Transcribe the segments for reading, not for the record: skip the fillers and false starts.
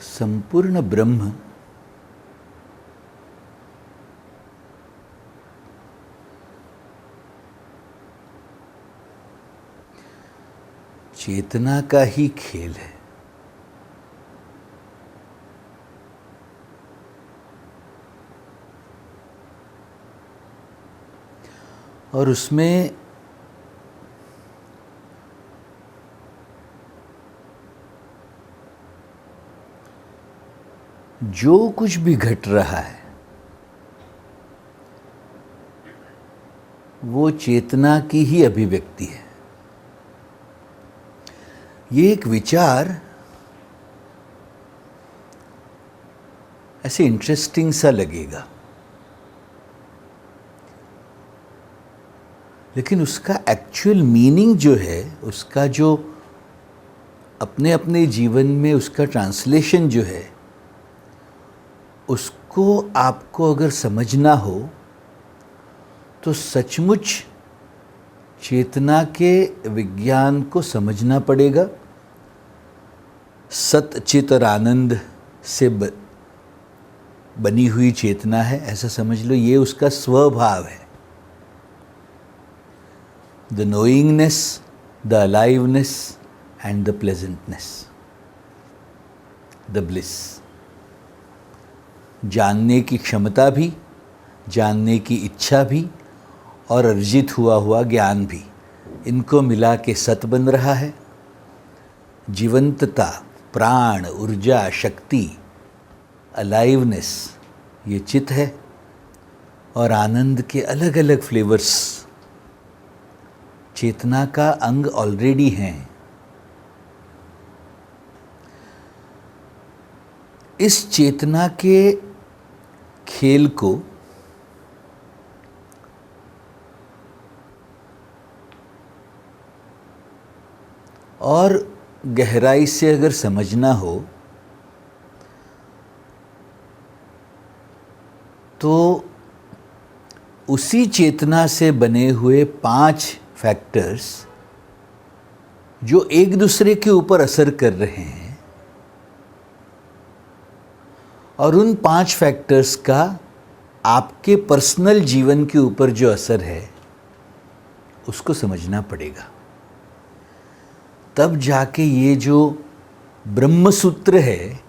संपूर्ण ब्रह्म चेतना का ही खेल है। और उसमें जो कुछ भी घट रहा है वो चेतना की ही अभिव्यक्ति है। ये एक विचार ऐसे इंटरेस्टिंग सा लगेगा, लेकिन उसका एक्चुअल मीनिंग जो है, उसका जो अपने अपने जीवन में उसका ट्रांसलेशन जो है, उसको आपको अगर समझना हो तो सचमुच चेतना के विज्ञान को समझना पड़ेगा। सत चित और आनंद से बनी हुई चेतना है, ऐसा समझ लो। ये उसका स्वभाव है। The knowingness, the aliveness and the pleasantness, the bliss. जानने की क्षमता भी, जानने की इच्छा भी और अर्जित हुआ ज्ञान भी, इनको मिला के सत बन रहा है। जीवंतता, प्राण, ऊर्जा, शक्ति, अलाइवनेस, ये चित है। और आनंद के अलग अलग फ्लेवर्स चेतना का अंग ऑलरेडी हैं। इस चेतना के खेल को और गहराई से अगर समझना हो तो उसी चेतना से बने हुए 5 फैक्टर्स जो एक दूसरे के ऊपर असर कर रहे हैं, और उन 5 फैक्टर्स का आपके पर्सनल जीवन के ऊपर जो असर है उसको समझना पड़ेगा। तब जाके ये जो ब्रह्म सूत्र है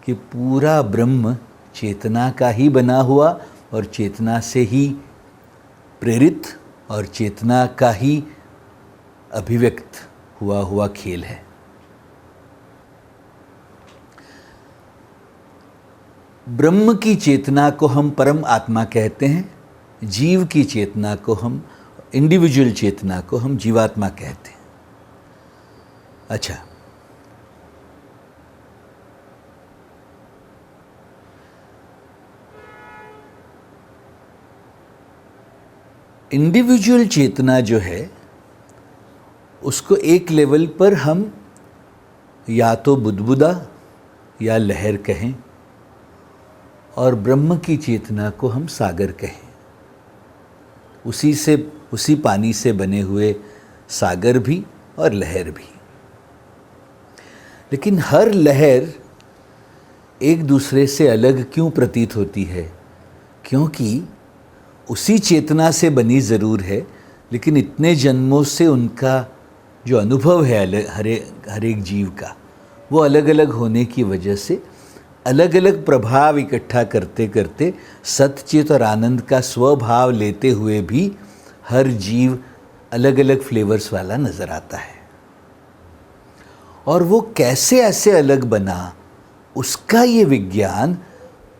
कि पूरा ब्रह्म चेतना का ही बना हुआ और चेतना से ही प्रेरित और चेतना का ही अभिव्यक्त हुआ खेल है। ब्रह्म की चेतना को हम परम आत्मा कहते हैं, जीव की चेतना को हम, इंडिविजुअल चेतना को हम जीवात्मा कहते हैं। अच्छा, इंडिविजुअल चेतना जो है उसको एक लेवल पर हम या तो बुदबुदा या लहर कहें, और ब्रह्म की चेतना को हम सागर कहें। उसी पानी से बने हुए सागर भी और लहर भी। लेकिन हर लहर एक दूसरे से अलग क्यों प्रतीत होती है? क्योंकि उसी चेतना से बनी ज़रूर है, लेकिन इतने जन्मों से उनका जो अनुभव है हर एक जीव का, वो अलग अलग होने की वजह से अलग अलग प्रभाव इकट्ठा करते करते सतचित और आनंद का स्वभाव लेते हुए भी हर जीव अलग अलग फ्लेवर्स वाला नज़र आता है। और वो कैसे ऐसे अलग बना, उसका ये विज्ञान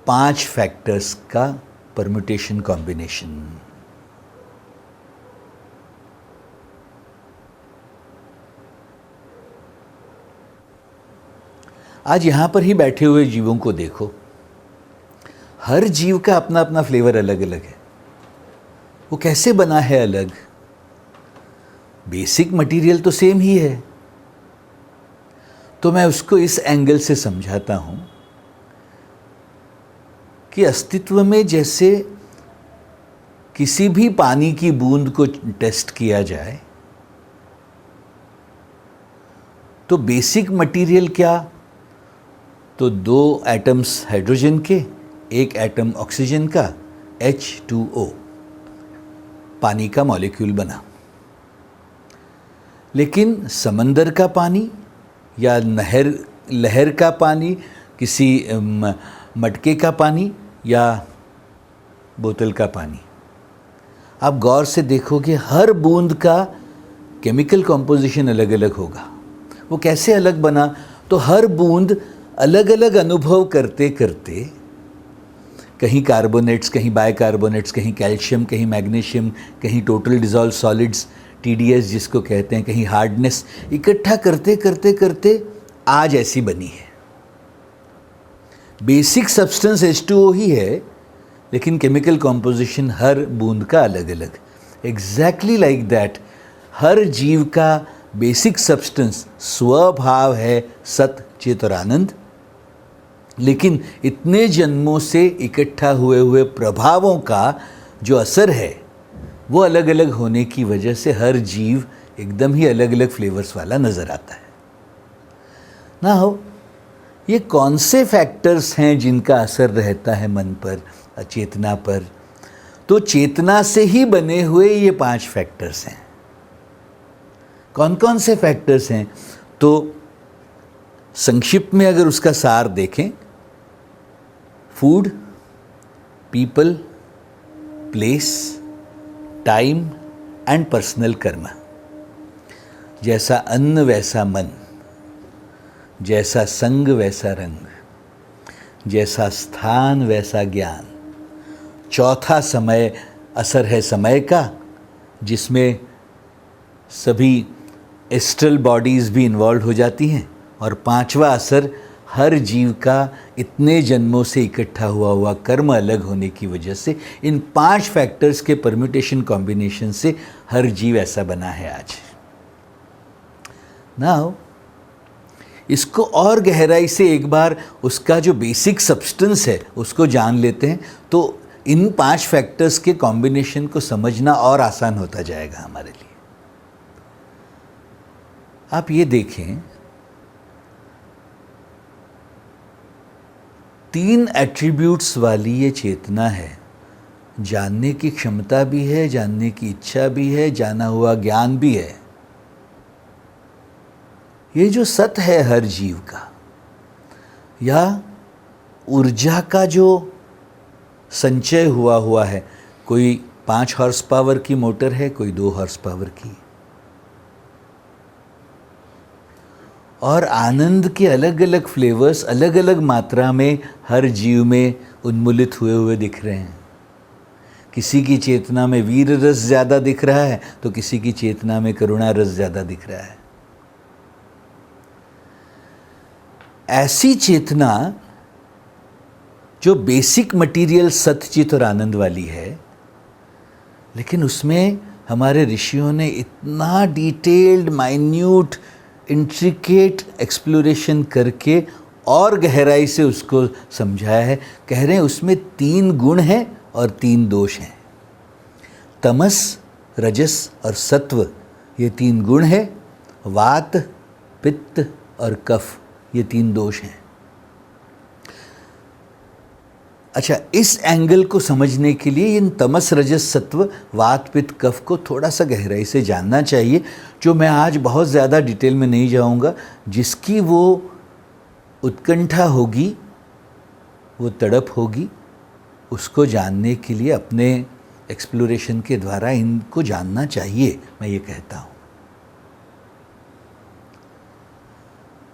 5 फैक्टर्स का परम्यूटेशन कॉम्बिनेशन। आज यहाँ पर ही बैठे हुए जीवों को देखो, हर जीव का अपना अपना फ्लेवर अलग अलग है। वो कैसे बना है अलग? बेसिक मटेरियल तो सेम ही है। तो मैं उसको इस एंगल से समझाता हूँ कि अस्तित्व में जैसे किसी भी पानी की बूंद को टेस्ट किया जाए तो बेसिक मटेरियल क्या, तो 2 एटम्स हाइड्रोजन के, 1 एटम ऑक्सीजन का, H2O, पानी का मॉलिक्यूल बना। लेकिन समंदर का पानी या लहर का पानी, किसी मटके का पानी या बोतल का पानी, आप गौर से देखोगे हर बूंद का केमिकल कॉम्पोजिशन अलग अलग होगा। वो कैसे अलग बना? तो हर बूंद अलग अलग अनुभव करते करते, कहीं कार्बोनेट्स, कहीं बाइकार्बोनेट्स, कहीं कैल्शियम, कहीं मैग्नीशियम, कहीं टोटल डिजॉल्व सॉलिड्स, TDS जिसको कहते हैं, कहीं हार्डनेस, इकट्ठा करते करते करते आज ऐसी बनी है। बेसिक सब्सटेंस H2O ही है, लेकिन केमिकल कॉम्पोजिशन हर बूंद का अलग अलग। एग्जैक्टली लाइक दैट, हर जीव का बेसिक सब्सटेंस स्वभाव है सत, चित और आनंद, लेकिन इतने जन्मों से इकट्ठा हुए हुए प्रभावों का जो असर है वो अलग अलग होने की वजह से हर जीव एकदम ही अलग अलग फ्लेवर्स वाला नज़र आता है ना। हो ये कौन से फैक्टर्स हैं जिनका असर रहता है मन पर, चेतना पर? तो चेतना से ही बने हुए ये 5 फैक्टर्स हैं। कौन कौन से फैक्टर्स हैं? तो संक्षिप्त में अगर उसका सार देखें, food, people, place, time and personal कर्म। जैसा अन्न वैसा मन, जैसा संग वैसा रंग, जैसा स्थान वैसा ज्ञान। चौथा समय, असर है समय का, जिसमें सभी एस्ट्रल बॉडीज़ भी इन्वॉल्व हो जाती हैं। और 5वां असर, हर जीव का इतने जन्मों से इकट्ठा हुआ कर्म अलग होने की वजह से इन 5 फैक्टर्स के परम्यूटेशन कॉम्बिनेशन से हर जीव ऐसा बना है आज। नाउ इसको और गहराई से एक बार उसका जो बेसिक सब्सटेंस है उसको जान लेते हैं, तो इन 5 फैक्टर्स के कॉम्बिनेशन को समझना और आसान होता जाएगा हमारे लिए। आप ये देखें, 3 एट्रीब्यूट्स वाली ये चेतना है। जानने की क्षमता भी है, जानने की इच्छा भी है, जाना हुआ ज्ञान भी है। ये जो सत है हर जीव का, या ऊर्जा का जो संचय हुआ है, कोई 5 हॉर्स पावर की मोटर है, कोई 2 हॉर्स पावर की, और आनंद के अलग अलग फ्लेवर्स अलग अलग मात्रा में हर जीव में उन्मूलित हुए दिख रहे हैं। किसी की चेतना में वीर रस ज़्यादा दिख रहा है, तो किसी की चेतना में करुणा रस ज़्यादा दिख रहा है। ऐसी चेतना जो बेसिक मटेरियल सत्यचित और आनंद वाली है, लेकिन उसमें हमारे ऋषियों ने इतना डिटेल्ड, माइन्यूट, इंट्रिकेट एक्सप्लोरेशन करके और गहराई से उसको समझाया है। कह रहे हैं उसमें 3 गुण हैं और 3 दोष हैं। तमस, रजस और सत्व, ये 3 गुण हैं। वात, पित्त और कफ, ये 3 दोष हैं। अच्छा, इस एंगल को समझने के लिए इन तमस, रजस, सत्व, वात, पित्त, कफ को थोड़ा सा गहराई से जानना चाहिए, जो मैं आज बहुत ज़्यादा डिटेल में नहीं जाऊंगा। जिसकी वो उत्कंठा होगी, वो तड़प होगी, उसको जानने के लिए अपने एक्सप्लोरेशन के द्वारा इनको जानना चाहिए, मैं ये कहता हूँ।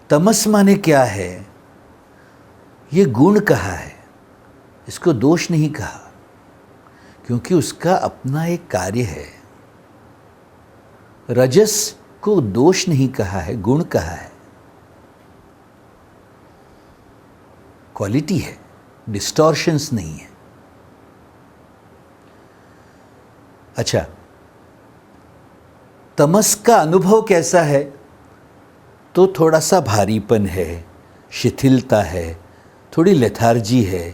तमस माने क्या है? ये गुण कहा है, इसको दोष नहीं कहा, क्योंकि उसका अपना एक कार्य है। रजस को दोष नहीं कहा है, गुण कहा है, क्वालिटी है, डिस्टॉर्शंस नहीं है। अच्छा, तमस का अनुभव कैसा है? तो थोड़ा सा भारीपन है, शिथिलता है, थोड़ी लेथार्जी है,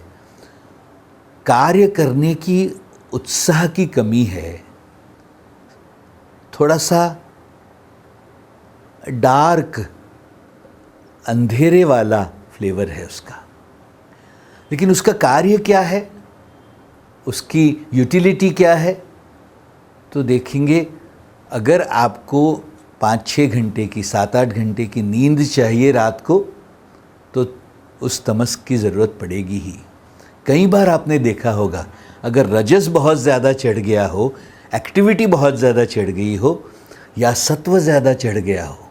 कार्य करने की उत्साह की कमी है, थोड़ा सा डार्क, अंधेरे वाला फ्लेवर है उसका। लेकिन उसका कार्य क्या है, उसकी यूटिलिटी क्या है, तो देखेंगे अगर आपको 5-6 घंटे की, 7-8 घंटे की नींद चाहिए रात को, तो उस तमस की ज़रूरत पड़ेगी ही। कई बार आपने देखा होगा, अगर रजस बहुत ज़्यादा चढ़ गया हो, एक्टिविटी बहुत ज़्यादा चढ़ गई हो, या सत्व ज़्यादा चढ़ गया हो,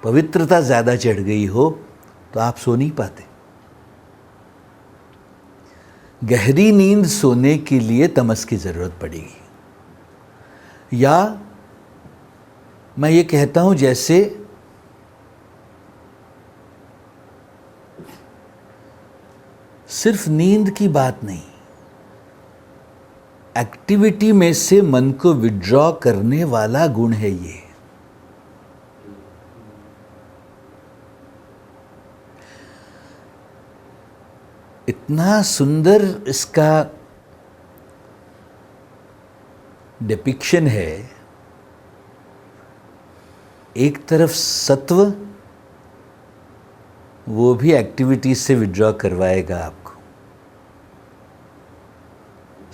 पवित्रता ज़्यादा चढ़ गई हो, तो आप सो नहीं पाते। गहरी नींद सोने के लिए तमस की ज़रूरत पड़ेगी। या मैं ये कहता हूँ, जैसे सिर्फ नींद की बात नहीं, एक्टिविटी में से मन को विड्रॉ करने वाला गुण है ये। इतना सुंदर इसका डिपिक्शन है। एक तरफ सत्व, वो भी एक्टिविटीज से विड्रॉ करवाएगा, आपको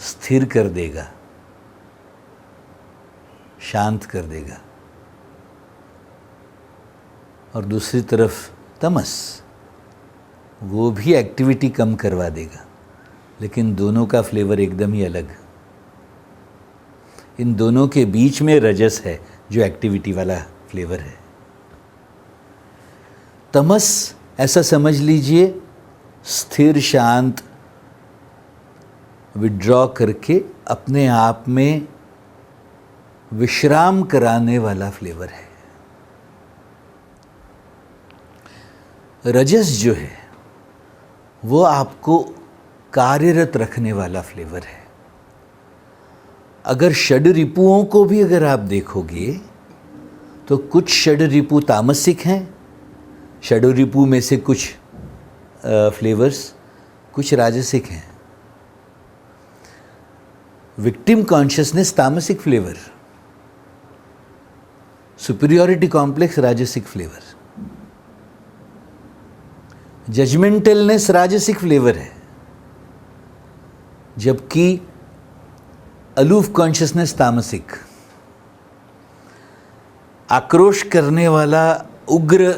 स्थिर कर देगा, शांत कर देगा। और दूसरी तरफ तमस, वो भी एक्टिविटी कम करवा देगा, लेकिन दोनों का फ्लेवर एकदम ही अलग। इन दोनों के बीच में रजस है, जो एक्टिविटी वाला फ्लेवर है। तमस ऐसा समझ लीजिए, स्थिर, शांत, विड्रॉ करके अपने आप में विश्राम कराने वाला फ्लेवर है। रजस जो है वो आपको कार्यरत रखने वाला फ्लेवर है। अगर षड रिपुओं को भी अगर आप देखोगे, तो कुछ षड रिपु तामसिक हैं, षड रिपु में से कुछ फ्लेवर्स कुछ राजसिक हैं। विक्टिम कॉन्शियसनेस तामसिक फ्लेवर, सुपीरियॉरिटी कॉम्प्लेक्स राजसिक फ्लेवर, जजमेंटलनेस राजसिक फ्लेवर है, जबकि अलूफ कॉन्शियसनेस तामसिक, आक्रोश करने वाला उग्र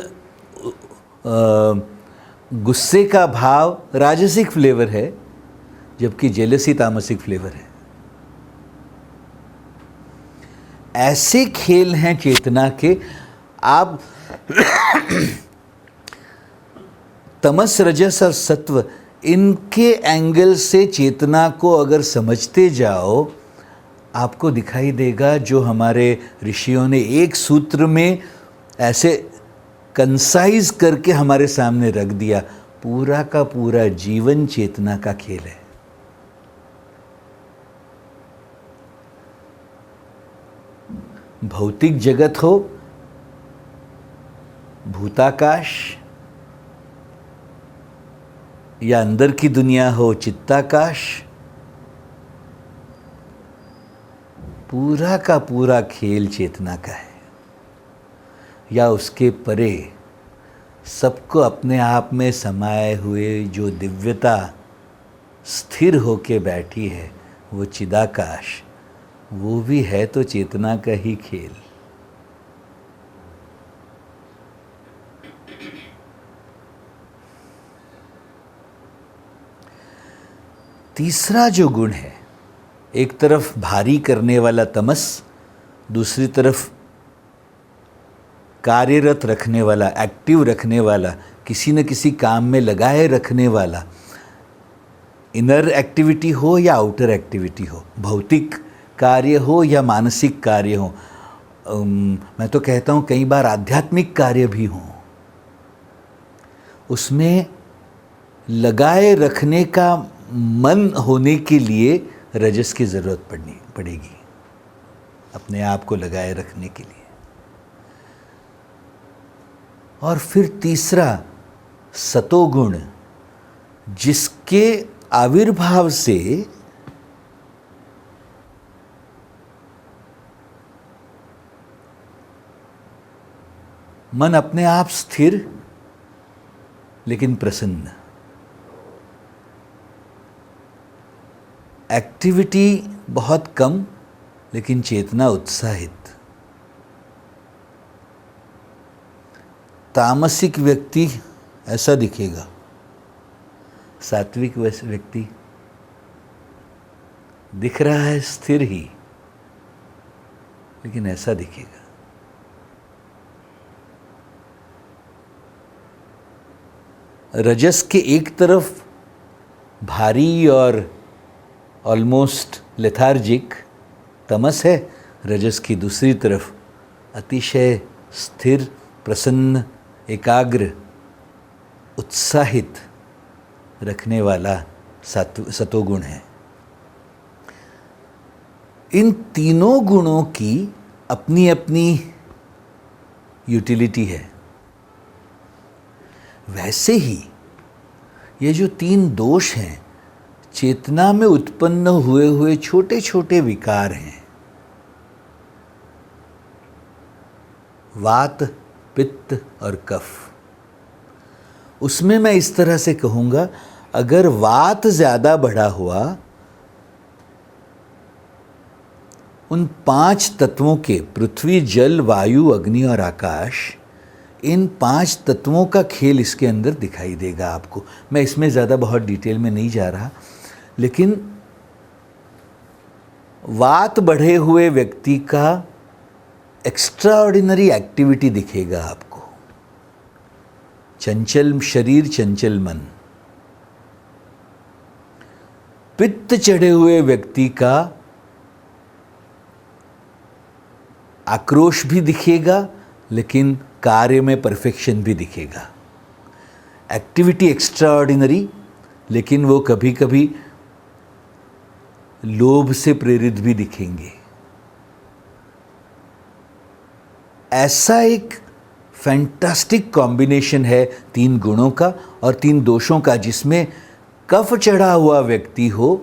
गुस्से का भाव राजसिक फ्लेवर है, जबकि जेलसी तामसिक फ्लेवर है। ऐसे खेल हैं चेतना के। आप तमस, रजस और सत्व, इनके एंगल से चेतना को अगर समझते जाओ, आपको दिखाई देगा जो हमारे ऋषियों ने एक सूत्र में ऐसे कंसाइज करके हमारे सामने रख दिया। पूरा का पूरा जीवन चेतना का खेल है। भौतिक जगत हो, भूताकाश, या अंदर की दुनिया हो, चित्ताकाश, पूरा का पूरा खेल चेतना का है। या उसके परे सबको अपने आप में समाये हुए जो दिव्यता स्थिर होके बैठी है, वो चिदाकाश, वो भी है तो चेतना का ही खेल। तीसरा जो गुण है, एक तरफ भारी करने वाला तमस, दूसरी तरफ कार्यरत रखने वाला, एक्टिव रखने वाला, किसी न किसी काम में लगाए रखने वाला, इनर एक्टिविटी हो या आउटर एक्टिविटी हो, भौतिक कार्य हो या मानसिक कार्य हो, मैं तो कहता हूँ कई बार आध्यात्मिक कार्य भी हों, उसमें लगाए रखने का मन होने के लिए रजस की ज़रूरत पड़ेगी, अपने आप को लगाए रखने के लिए। और फिर तीसरा सतोगुण, जिसके आविर्भाव से मन अपने आप स्थिर, लेकिन प्रसन्न। एक्टिविटी बहुत कम लेकिन चेतना उत्साहित। तामसिक व्यक्ति ऐसा दिखेगा, सात्विक व्यक्ति दिख रहा है स्थिर ही, लेकिन ऐसा दिखेगा। रजस के एक तरफ भारी और ऑलमोस्ट लेथार्जिक तमस है, रजस की दूसरी तरफ अतिशय स्थिर, प्रसन्न, एकाग्र, उत्साहित रखने वाला सतोगुण है। इन तीनों गुणों की अपनी अपनी यूटिलिटी है। वैसे ही ये जो तीन दोष हैं, चेतना में उत्पन्न हुए हुए छोटे छोटे विकार हैं। वात, पित्त और कफ। उसमें मैं इस तरह से कहूँगा, अगर वात ज़्यादा बढ़ा हुआ, उन 5 तत्वों के पृथ्वी, जल, वायु, अग्नि और आकाश, इन 5 तत्वों का खेल इसके अंदर दिखाई देगा आपको। मैं इसमें ज़्यादा बहुत डिटेल में नहीं जा रहा, लेकिन वात बढ़े हुए व्यक्ति का एक्स्ट्राऑर्डिनरी एक्टिविटी दिखेगा आपको। चंचल शरीर, चंचल मन। पित्त चढ़े हुए व्यक्ति का आक्रोश भी दिखेगा, लेकिन कार्य में परफेक्शन भी दिखेगा। एक्टिविटी एक्स्ट्राऑर्डिनरी, लेकिन वो कभी कभी लोभ से प्रेरित भी दिखेंगे। ऐसा एक फैंटास्टिक कॉम्बिनेशन है 3 गुणों का और 3 दोषों का, जिसमें कफ चढ़ा हुआ व्यक्ति हो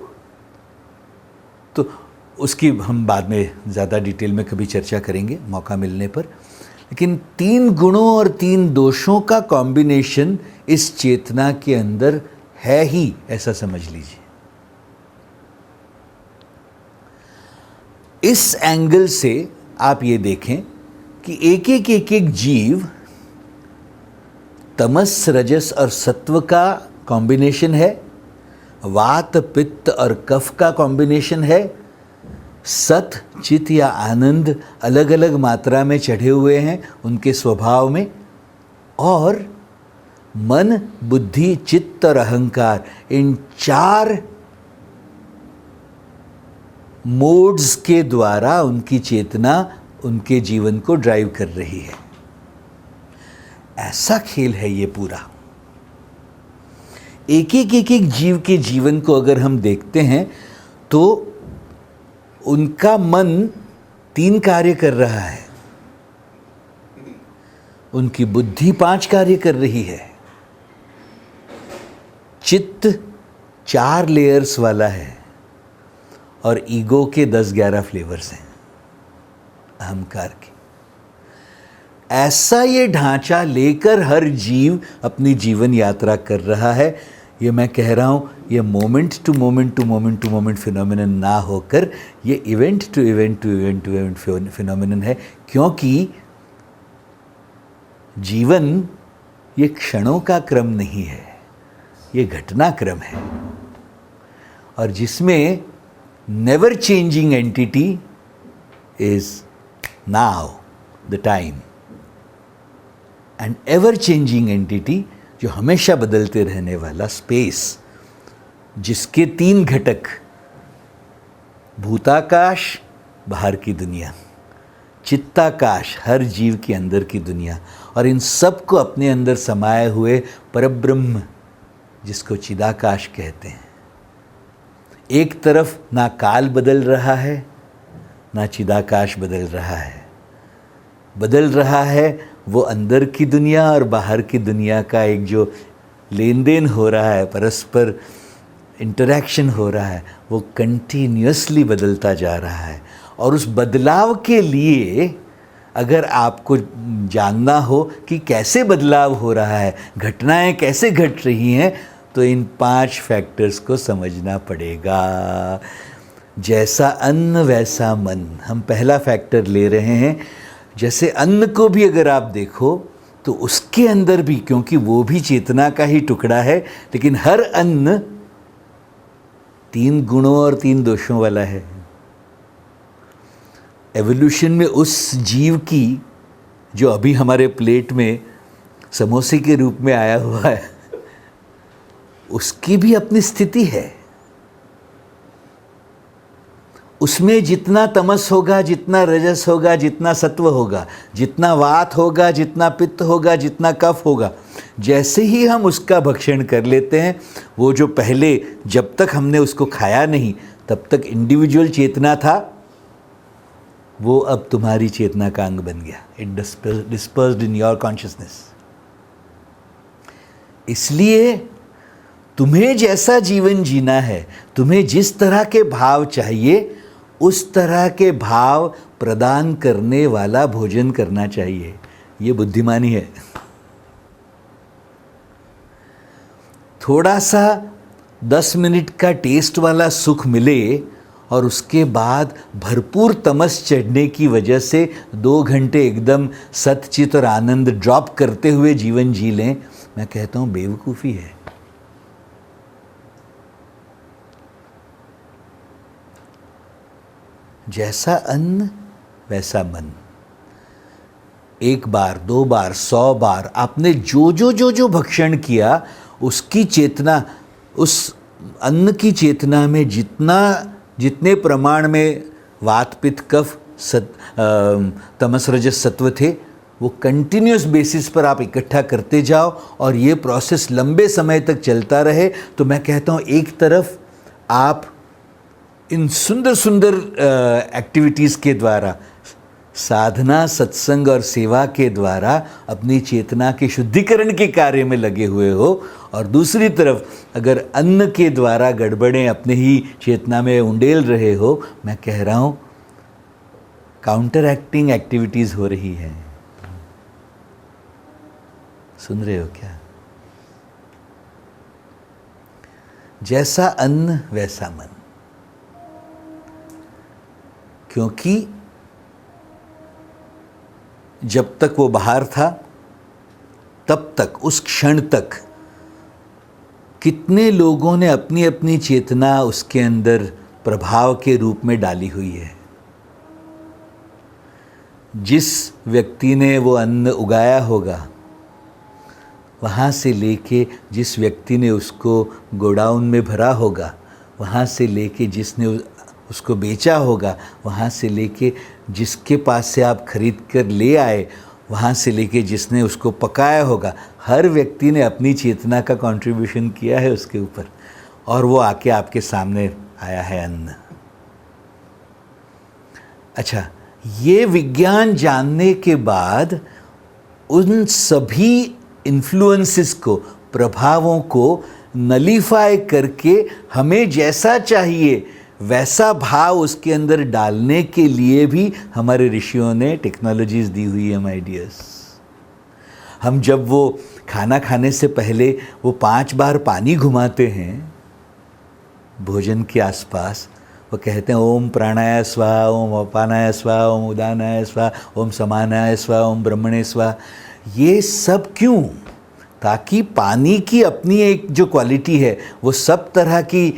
तो उसकी हम बाद में ज़्यादा डिटेल में कभी चर्चा करेंगे मौका मिलने पर। लेकिन 3 गुणों और 3 दोषों का कॉम्बिनेशन इस चेतना के अंदर है ही, ऐसा समझ लीजिए। इस एंगल से आप ये देखें कि एक जीव तमस, रजस और सत्व का कॉम्बिनेशन है, वात, पित्त और कफ का कॉम्बिनेशन है, सत, चित या आनंद अलग अलग मात्रा में चढ़े हुए हैं उनके स्वभाव में, और मन, बुद्धि, चित्त और अहंकार, इन 4 मोड्स के द्वारा उनकी चेतना उनके जीवन को ड्राइव कर रही है। ऐसा खेल है ये पूरा। एक जीव के जीवन को अगर हम देखते हैं तो उनका मन 3 कार्य कर रहा है, उनकी बुद्धि 5 कार्य कर रही है, चित्त 4 लेयर्स वाला है, और ईगो के 10-11 फ्लेवर्स हैं अहंकार के। ऐसा ये ढांचा लेकर हर जीव अपनी जीवन यात्रा कर रहा है। ये मैं कह रहा हूँ, ये मोमेंट टू मोमेंट फिनोमिनन ना होकर ये इवेंट टू इवेंट फिनोमिनन है, क्योंकि जीवन ये क्षणों का क्रम नहीं है, ये घटनाक्रम है, और जिसमें never changing entity is now the time, and ever changing entity जो हमेशा बदलते रहने वाला स्पेस, जिसके 3 घटक, भूताकाश बाहर की दुनिया, चित्ताकाश हर जीव के अंदर की दुनिया, और इन सब को अपने अंदर समाये हुए परब्रह्म जिसको चिदाकाश कहते हैं। एक तरफ ना काल बदल रहा है ना चिदाकाश बदल रहा है, बदल रहा है वो अंदर की दुनिया और बाहर की दुनिया का एक जो लेन देन हो रहा है, परस्पर इंटरैक्शन हो रहा है, वो कंटिन्यूअसली बदलता जा रहा है। और उस बदलाव के लिए अगर आपको जानना हो कि कैसे बदलाव हो रहा है, घटनाएं कैसे घट रही हैं, तो इन 5 फैक्टर्स को समझना पड़ेगा। जैसा अन्न वैसा मन, हम पहला फैक्टर ले रहे हैं। जैसे अन्न को भी अगर आप देखो तो उसके अंदर भी, क्योंकि वो भी चेतना का ही टुकड़ा है, लेकिन हर अन्न 3 गुणों और 3 दोषों वाला है। एवोल्यूशन में उस जीव की जो अभी हमारे प्लेट में समोसे के रूप में आया हुआ है, उसकी भी अपनी स्थिति है। उसमें जितना तमस होगा, जितना रजस होगा, जितना सत्व होगा, जितना वात होगा, जितना पित्त होगा, जितना कफ होगा, जैसे ही हम उसका भक्षण कर लेते हैं, वो जो पहले जब तक हमने उसको खाया नहीं तब तक इंडिविजुअल चेतना था, वो अब तुम्हारी चेतना का अंग बन गया। It dispersed in your consciousness. इसलिए तुम्हें जैसा जीवन जीना है, तुम्हें जिस तरह के भाव चाहिए, उस तरह के भाव प्रदान करने वाला भोजन करना चाहिए। ये बुद्धिमानी है। थोड़ा सा 10 मिनट का टेस्ट वाला सुख मिले और उसके बाद भरपूर तमस चढ़ने की वजह से 2 घंटे एकदम सतचित और आनंद ड्रॉप करते हुए जीवन जी लें, मैं कहता हूँ बेवकूफ़ी है। जैसा अन्न वैसा मन। 1 बार, 2 बार, 100 बार आपने जो भक्षण किया, उसकी चेतना, उस अन्न की चेतना में जितने प्रमाण में वात पित्त कफ तमस रजस सत्व थे, वो कंटिन्यूस बेसिस पर आप इकट्ठा करते जाओ और ये प्रोसेस लंबे समय तक चलता रहे, तो मैं कहता हूँ एक तरफ आप इन सुंदर सुंदर एक्टिविटीज़ के द्वारा, साधना, सत्संग और सेवा के द्वारा अपनी चेतना के शुद्धिकरण के कार्य में लगे हुए हो, और दूसरी तरफ अगर अन्न के द्वारा गड़बड़ें अपने ही चेतना में उंडेल रहे हो, मैं कह रहा हूँ काउंटर एक्टिंग एक्टिविटीज़ हो रही हैं। सुन रहे हो क्या? जैसा अन्न वैसा मन। क्योंकि जब तक वो बाहर था तब तक, उस क्षण तक कितने लोगों ने अपनी अपनी चेतना उसके अंदर प्रभाव के रूप में डाली हुई है। जिस व्यक्ति ने वो अन्न उगाया होगा, वहाँ से लेके जिस व्यक्ति ने उसको गोडाउन में भरा होगा, वहाँ से लेके जिसने उसको बेचा होगा, वहाँ से लेके जिसके पास से आप खरीद कर ले आए, वहाँ से लेके जिसने उसको पकाया होगा, हर व्यक्ति ने अपनी चेतना का कंट्रीब्यूशन किया है उसके ऊपर, और वो आके आपके सामने आया है अन्न। अच्छा, ये विज्ञान जानने के बाद उन सभी इन्फ्लुएंसेस को, प्रभावों को नलीफाई करके हमें जैसा चाहिए वैसा भाव उसके अंदर डालने के लिए भी हमारे ऋषियों ने टेक्नोलॉजीज दी हुई है, माय डियर्स। हम जब वो खाना खाने से पहले वो 5 बार पानी घुमाते हैं भोजन के आसपास, वो कहते हैं ओम प्राणाय स्वाहा, ओम अपानाय स्वाहा, ओम उदानाय स्वाहा, ओम समानाय स्वाहा, ओम ब्रह्मणे स्वाहा। ये सब क्यों? ताकि पानी की अपनी एक जो क्वालिटी है, वो सब तरह की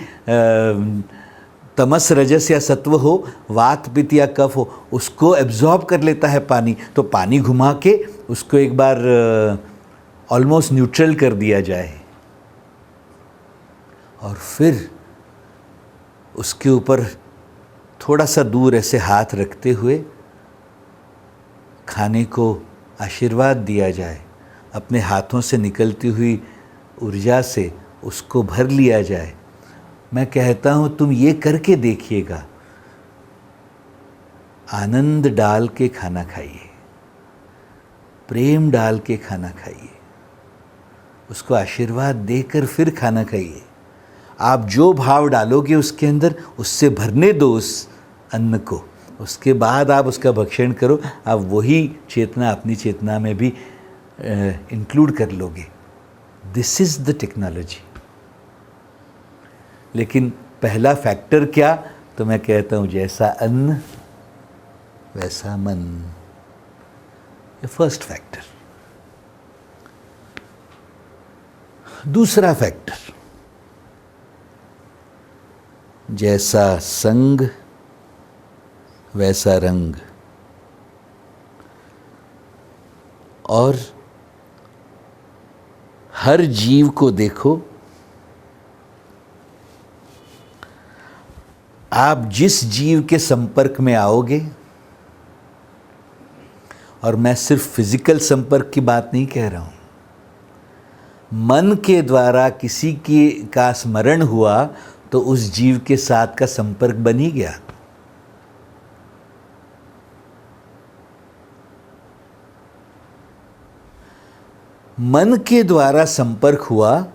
तमस रजस या सत्व हो, वात पित्त या कफ हो, उसको एब्जॉर्ब कर लेता है पानी। तो पानी घुमा के उसको एक बार ऑलमोस्ट न्यूट्रल कर दिया जाए, और फिर उसके ऊपर थोड़ा सा दूर ऐसे हाथ रखते हुए खाने को आशीर्वाद दिया जाए, अपने हाथों से निकलती हुई ऊर्जा से उसको भर लिया जाए। मैं कहता हूँ तुम ये करके देखिएगा, आनंद डाल के खाना खाइए, प्रेम डाल के खाना खाइए, उसको आशीर्वाद देकर फिर खाना खाइए। आप जो भाव डालोगे उसके अंदर, उससे भरने दो उस अन्न को, उसके बाद आप उसका भक्षण करो, आप वही चेतना अपनी चेतना में भी इंक्लूड कर लोगे। This is the technology. लेकिन पहला फैक्टर क्या, तो मैं कहता हूँ जैसा अन्न वैसा मन, ये फर्स्ट फैक्टर। दूसरा फैक्टर, जैसा संग वैसा रंग। और हर जीव को देखो, आप जिस जीव के संपर्क में आओगे, और मैं सिर्फ फिजिकल संपर्क की बात नहीं कह रहा हूं, मन के द्वारा किसी की का स्मरण हुआ तो उस जीव के साथ का संपर्क बन ही गया। मन के द्वारा संपर्क हुआ,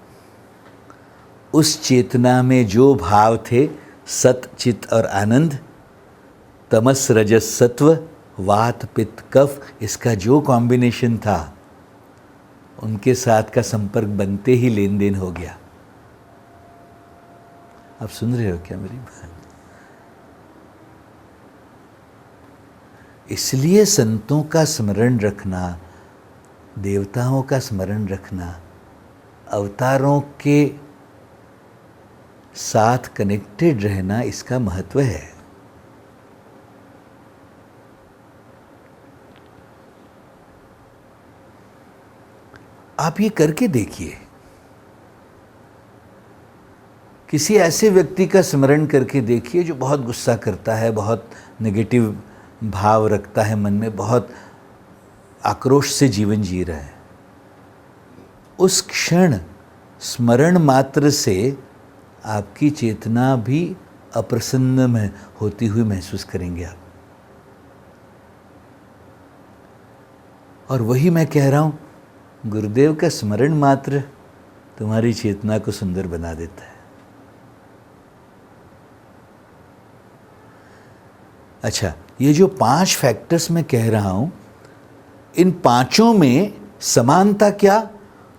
उस चेतना में जो भाव थे, सत चित और आनंद, तमस रजस सत्व, वात पित्त कफ, इसका जो कॉम्बिनेशन था, उनके साथ का संपर्क बनते ही लेन देन हो गया। आप सुन रहे हो क्या मेरी बात? इसलिए संतों का स्मरण रखना, देवताओं का स्मरण रखना, अवतारों के साथ कनेक्टेड रहना, इसका महत्व है। आप ये करके देखिए, किसी ऐसे व्यक्ति का स्मरण करके देखिए जो बहुत गुस्सा करता है, बहुत नेगेटिव भाव रखता है मन में, बहुत आक्रोश से जीवन जी रहा है। उस क्षण स्मरण मात्र से आपकी चेतना भी अप्रसन्न में होती हुई महसूस करेंगे आप। और वही मैं कह रहा हूँ, गुरुदेव का स्मरण मात्र तुम्हारी चेतना को सुंदर बना देता है। अच्छा, ये जो 5 फैक्टर्स मैं कह रहा हूं, इन पांचों में समानता क्या,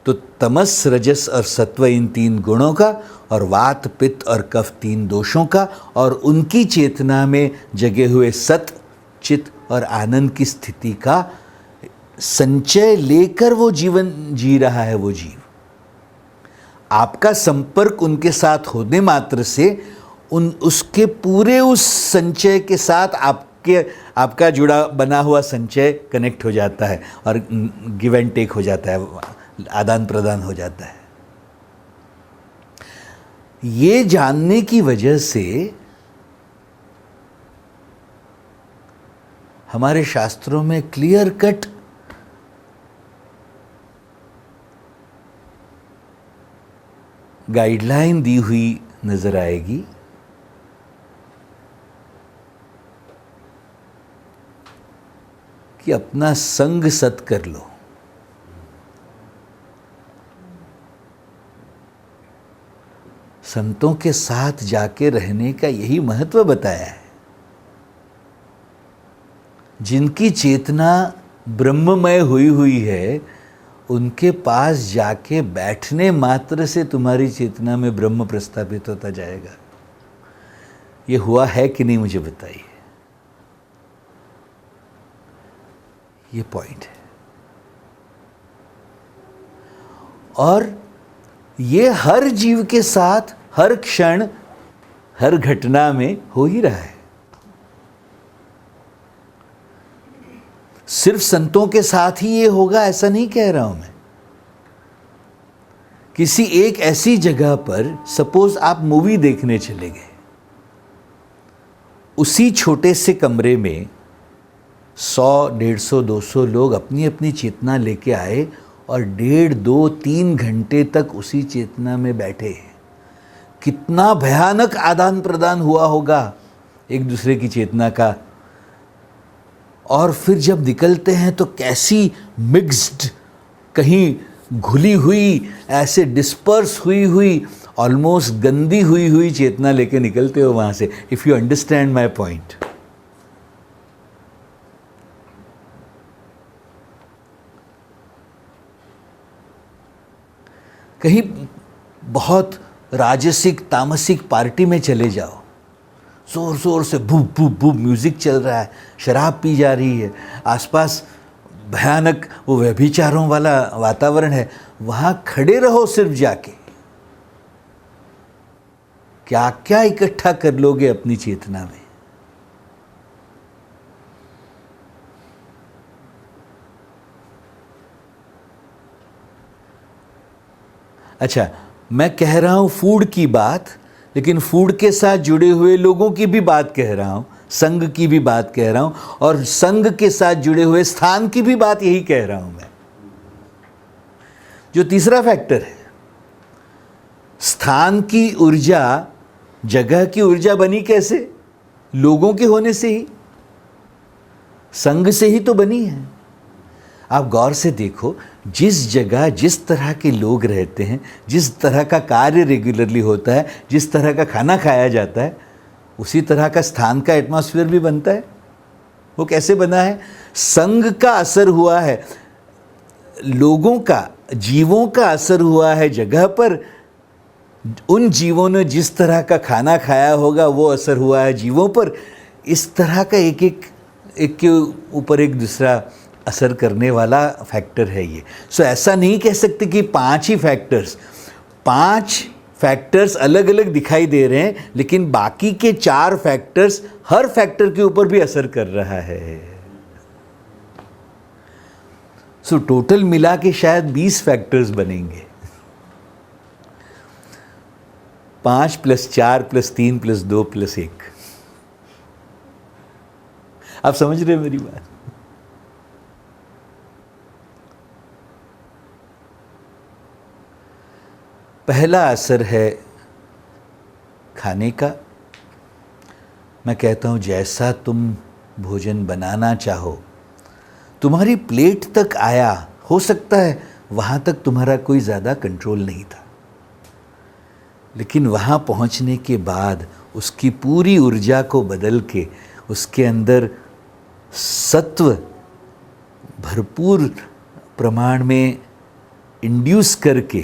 तो तमस रजस और सत्व इन 3 गुणों का, और वात पित्त और कफ 3 दोषों का, और उनकी चेतना में जगे हुए सत चित और आनंद की स्थिति का संचय लेकर वो जीवन जी रहा है। वो जीव, आपका संपर्क उनके साथ होने मात्र से उसके पूरे उस संचय के साथ आपका जुड़ा बना हुआ संचय कनेक्ट हो जाता है, और गिव एंड टेक हो जाता है, आदान प्रदान हो जाता है। ये जानने की वजह से हमारे शास्त्रों में क्लियर कट गाइडलाइन दी हुई नजर आएगी कि अपना संग सत कर लो। संतों के साथ जाके रहने का यही महत्व बताया है। जिनकी चेतना ब्रह्ममय हुई हुई है, उनके पास जाके बैठने मात्र से तुम्हारी चेतना में ब्रह्म प्रस्थापित होता जाएगा। ये हुआ है कि नहीं, मुझे बताइए। ये पॉइंट है। और ये हर जीव के साथ, हर क्षण, हर घटना में हो ही रहा है। सिर्फ संतों के साथ ही ये होगा ऐसा नहीं कह रहा हूं मैं। किसी एक ऐसी जगह पर, सपोज आप मूवी देखने चले गए, उसी छोटे से कमरे में 100, 150, 200 लोग अपनी अपनी चेतना लेके आए और 1.5, 2, 3 घंटे तक उसी चेतना में बैठे। कितना भयानक आदान प्रदान हुआ होगा एक दूसरे की चेतना का। और फिर जब निकलते हैं तो कैसी मिक्स्ड, कहीं घुली हुई, ऐसे डिस्पर्स हुई हुई, ऑलमोस्ट गंदी हुई हुई चेतना लेके निकलते हो वहाँ से। If you understand my point. कहीं बहुत राजसिक तामसिक पार्टी में चले जाओ, ज़ोर ज़ोर से भूप भूप भूप म्यूज़िक चल रहा है, शराब पी जा रही है, आसपास भयानक वो व्यभिचारों वाला वातावरण है, वहाँ खड़े रहो सिर्फ जाके। क्या क्या इकट्ठा कर लोगे अपनी चेतना में। अच्छा, मैं कह रहा हूँ फूड की बात, लेकिन फूड के साथ जुड़े हुए लोगों की भी बात कह रहा हूँ, संघ की भी बात कह रहा हूँ, और संघ के साथ जुड़े हुए स्थान की भी बात यही कह रहा हूँ मैं। जो तीसरा फैक्टर है, स्थान की ऊर्जा, जगह की ऊर्जा बनी कैसे? लोगों के होने से ही, संघ से ही तो बनी है। आप गौर से देखो, जिस जगह जिस तरह के लोग रहते हैं, जिस तरह का कार्य रेगुलरली होता है, जिस तरह का खाना खाया जाता है, उसी तरह का स्थान का एटमॉस्फेयर भी बनता है। वो कैसे बना है? संघ का असर हुआ है, लोगों का, जीवों का असर हुआ है जगह पर। उन जीवों ने जिस तरह का खाना खाया होगा वो असर हुआ है जीवों पर। इस तरह का एक के ऊपर एक दूसरा असर करने वाला फैक्टर है ये। सो ऐसा नहीं कह सकते कि 5 ही फैक्टर्स, 5 फैक्टर्स अलग अलग दिखाई दे रहे हैं, लेकिन बाकी के 4 फैक्टर्स हर फैक्टर के ऊपर भी असर कर रहा है। सो टोटल मिला के शायद 20 फैक्टर्स बनेंगे। 5 + 4 + 3 + 2 + 1। आप समझ रहे हैं मेरी बात? पहला असर है खाने का। मैं कहता हूँ जैसा तुम भोजन बनाना चाहो, तुम्हारी प्लेट तक आया, हो सकता है वहाँ तक तुम्हारा कोई ज़्यादा कंट्रोल नहीं था, लेकिन वहाँ पहुँचने के बाद उसकी पूरी ऊर्जा को बदल के उसके अंदर सत्व भरपूर प्रमाण में इंड्यूस करके,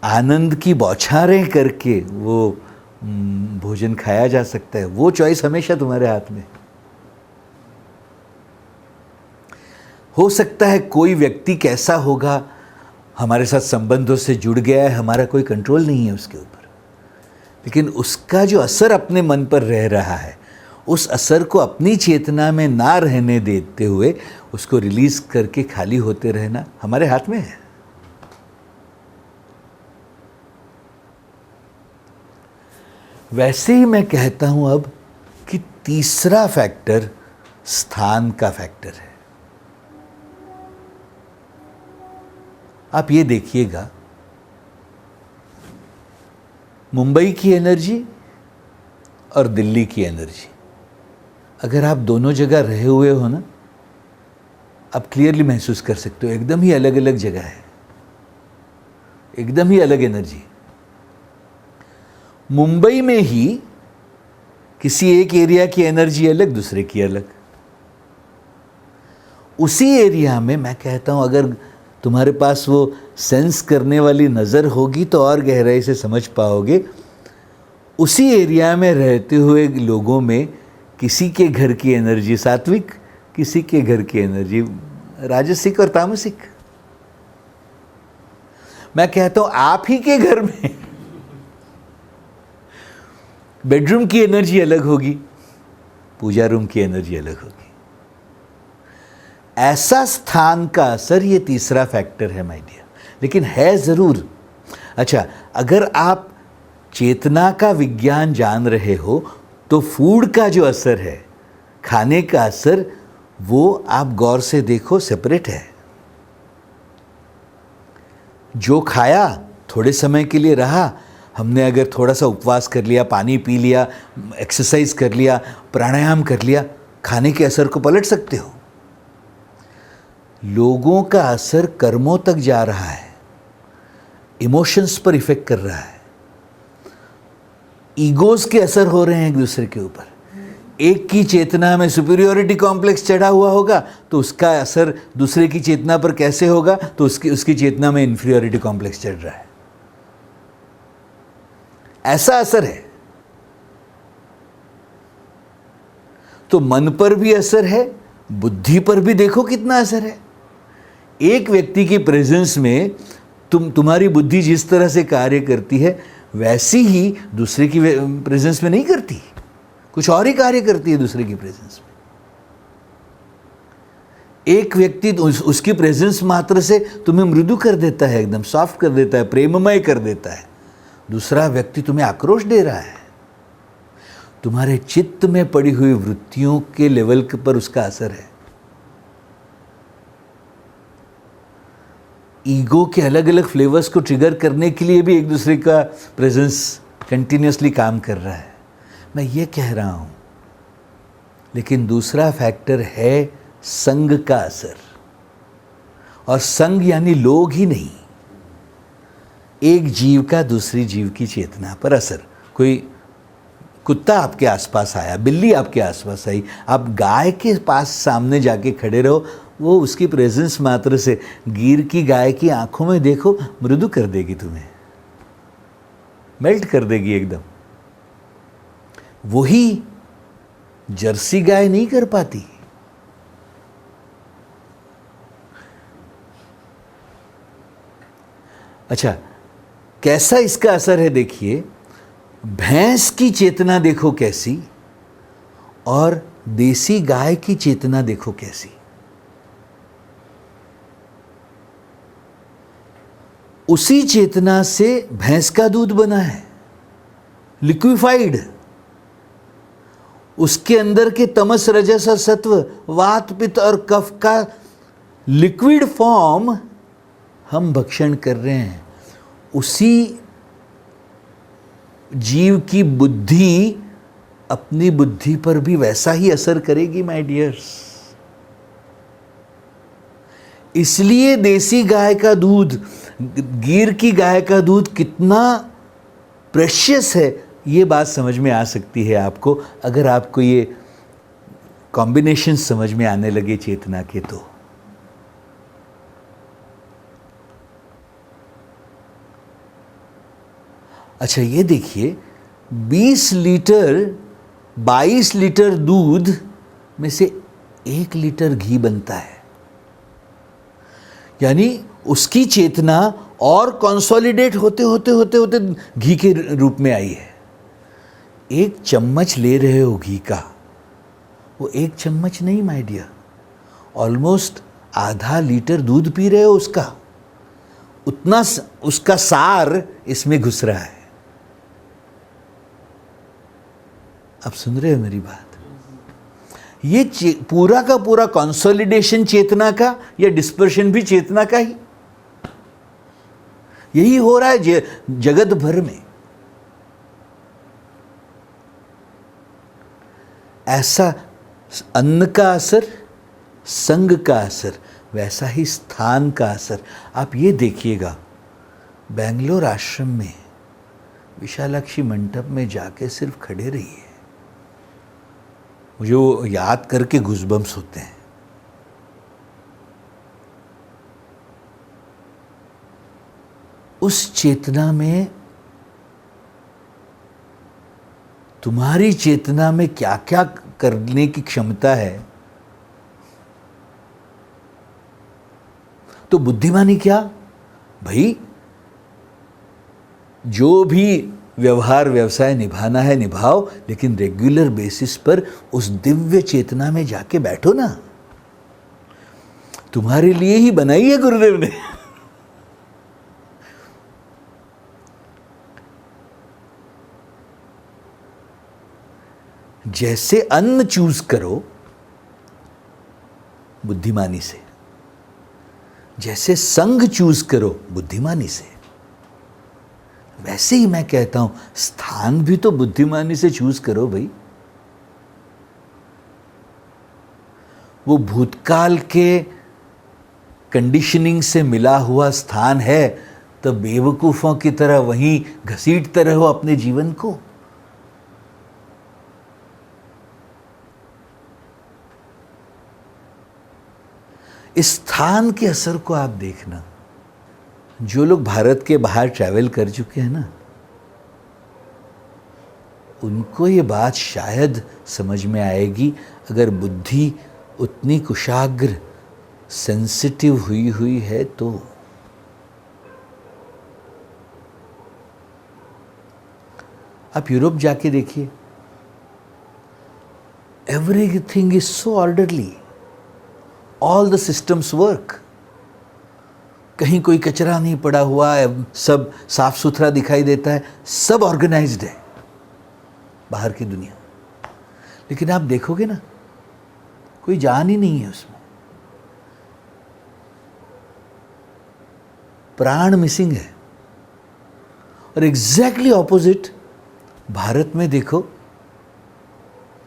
आनंद की बौछारें करके वो भोजन खाया जा सकता है। वो चॉइस हमेशा तुम्हारे हाथ में। हो सकता है कोई व्यक्ति कैसा होगा, हमारे साथ संबंधों से जुड़ गया है, हमारा कोई कंट्रोल नहीं है उसके ऊपर, लेकिन उसका जो असर अपने मन पर रह रहा है, उस असर को अपनी चेतना में ना रहने देते हुए उसको रिलीज करके खाली होते रहना हमारे हाथ में है। वैसे ही मैं कहता हूं अब कि तीसरा फैक्टर स्थान का फैक्टर है। आप ये देखिएगा, मुंबई की एनर्जी और दिल्ली की एनर्जी, अगर आप दोनों जगह रहे हुए हो ना, आप क्लियरली महसूस कर सकते हो एकदम ही अलग अलग जगह है, एकदम ही अलग एनर्जी। मुंबई में ही किसी एक एरिया की एनर्जी अलग, दूसरे की अलग। उसी एरिया में मैं कहता हूं अगर तुम्हारे पास वो सेंस करने वाली नज़र होगी तो और गहराई से समझ पाओगे। उसी एरिया में रहते हुए लोगों में किसी के घर की एनर्जी सात्विक, किसी के घर की एनर्जी राजसिक और तामसिक। मैं कहता हूं आप ही के घर में बेडरूम की एनर्जी अलग होगी, पूजा रूम की एनर्जी अलग होगी। ऐसा स्थान का असर ये तीसरा फैक्टर है माय डियर, लेकिन है ज़रूर। अच्छा, अगर आप चेतना का विज्ञान जान रहे हो तो फूड का जो असर है, खाने का असर, वो आप गौर से देखो सेपरेट है। जो खाया थोड़े समय के लिए रहा, हमने अगर थोड़ा सा उपवास कर लिया, पानी पी लिया, एक्सरसाइज कर लिया, प्राणायाम कर लिया, खाने के असर को पलट सकते हो। लोगों का असर कर्मों तक जा रहा है, इमोशंस पर इफेक्ट कर रहा है, ईगोज के असर हो रहे हैं एक दूसरे के ऊपर। एक की चेतना में सुपीरियोरिटी कॉम्प्लेक्स चढ़ा हुआ होगा तो उसका असर दूसरे की चेतना पर कैसे होगा, तो उसकी चेतना में इन्फीरियोरिटी कॉम्प्लेक्स चढ़ रहा है। ऐसा असर है। तो मन पर भी असर है, बुद्धि पर भी देखो कितना असर है। एक व्यक्ति की प्रेजेंस में तुम्हारी बुद्धि जिस तरह से कार्य करती है वैसी ही दूसरे की प्रेजेंस में नहीं करती, कुछ और ही कार्य करती है दूसरे की प्रेजेंस में। एक व्यक्ति उसकी प्रेजेंस मात्र से तुम्हें मृदु कर देता है, एकदम सॉफ्ट कर देता है, प्रेममय कर देता है। दूसरा व्यक्ति तुम्हें आक्रोश दे रहा है। तुम्हारे चित्त में पड़ी हुई वृत्तियों के लेवल पर उसका असर है। ईगो के अलग अलग फ्लेवर्स को ट्रिगर करने के लिए भी एक दूसरे का प्रेजेंस कंटिन्यूसली काम कर रहा है, मैं ये कह रहा हूं। लेकिन दूसरा फैक्टर है संग का असर। और संग यानी लोग ही नहीं, एक जीव का दूसरी जीव की चेतना पर असर। कोई कुत्ता आपके आसपास आया, बिल्ली आपके आसपास आई, आप गाय के पास सामने जाके खड़े रहो, वो उसकी प्रेजेंस मात्र से गिर की गाय की आंखों में देखो, मृदु कर देगी, तुम्हें मेल्ट कर देगी एकदम। वही जर्सी गाय नहीं कर पाती। अच्छा, कैसा इसका असर है देखिए। भैंस की चेतना देखो कैसी, और देसी गाय की चेतना देखो कैसी। उसी चेतना से भैंस का दूध बना है, लिक्विफाइड। उसके अंदर के तमस रजस और सत्व, वात पित्त और कफ का लिक्विड फॉर्म हम भक्षण कर रहे हैं। उसी जीव की बुद्धि अपनी बुद्धि पर भी वैसा ही असर करेगी माय डियर्स। इसलिए देसी गाय का दूध, गिर की गाय का दूध कितना प्रेशियस है, ये बात समझ में आ सकती है आपको, अगर आपको ये कॉम्बिनेशन समझ में आने लगे चेतना के। तो अच्छा, ये देखिए, 22 लीटर दूध में से 1 लीटर घी बनता है। यानी उसकी चेतना और कंसोलिडेट होते होते घी के रूप में आई है। 1 चम्मच ले रहे हो घी का, वो 1 चम्मच नहीं माय डियर, ऑलमोस्ट आधा लीटर दूध पी रहे हो उसका, उतना उसका सार इसमें घुस रहा है। आप सुन रहे हो मेरी बात? ये पूरा का पूरा कंसोलिडेशन चेतना का या डिस्पर्शन भी चेतना का ही, यही हो रहा है जगत भर में। ऐसा अन्न का असर, संग का असर, वैसा ही स्थान का असर। आप ये देखिएगा, बेंगलोर आश्रम में विशालाक्षी मंडप में जाके सिर्फ खड़े रहिए, मुझे वो याद करके गूज़बम्स होते हैं। उस चेतना में, तुम्हारी चेतना में क्या क्या करने की क्षमता है। तो बुद्धिमानी क्या भाई, जो भी व्यवहार व्यवसाय निभाना है निभाओ, लेकिन रेगुलर बेसिस पर उस दिव्य चेतना में जाके बैठो ना। तुम्हारे लिए ही बनाई है गुरुदेव ने। जैसे अन्न चूज करो बुद्धिमानी से, जैसे संग चूज करो बुद्धिमानी से, वैसे ही मैं कहता हूं स्थान भी तो बुद्धिमानी से चूज करो भाई। वो भूतकाल के कंडीशनिंग से मिला हुआ स्थान है, तो बेवकूफों की तरह वहीं घसीटते रहो अपने जीवन को। इस स्थान के असर को आप देखना। जो लोग भारत के बाहर ट्रैवल कर चुके हैं ना, उनको ये बात शायद समझ में आएगी अगर बुद्धि उतनी कुशाग्र सेंसिटिव हुई है तो। आप यूरोप जाके देखिए, everything is so orderly, all the systems work, कहीं कोई कचरा नहीं पड़ा हुआ है, सब साफ सुथरा दिखाई देता है, सब ऑर्गेनाइज्ड है बाहर की दुनिया। लेकिन आप देखोगे ना, कोई जान ही नहीं है उसमें, प्राण मिसिंग है। और एग्जैक्टली ऑपोजिट भारत में देखो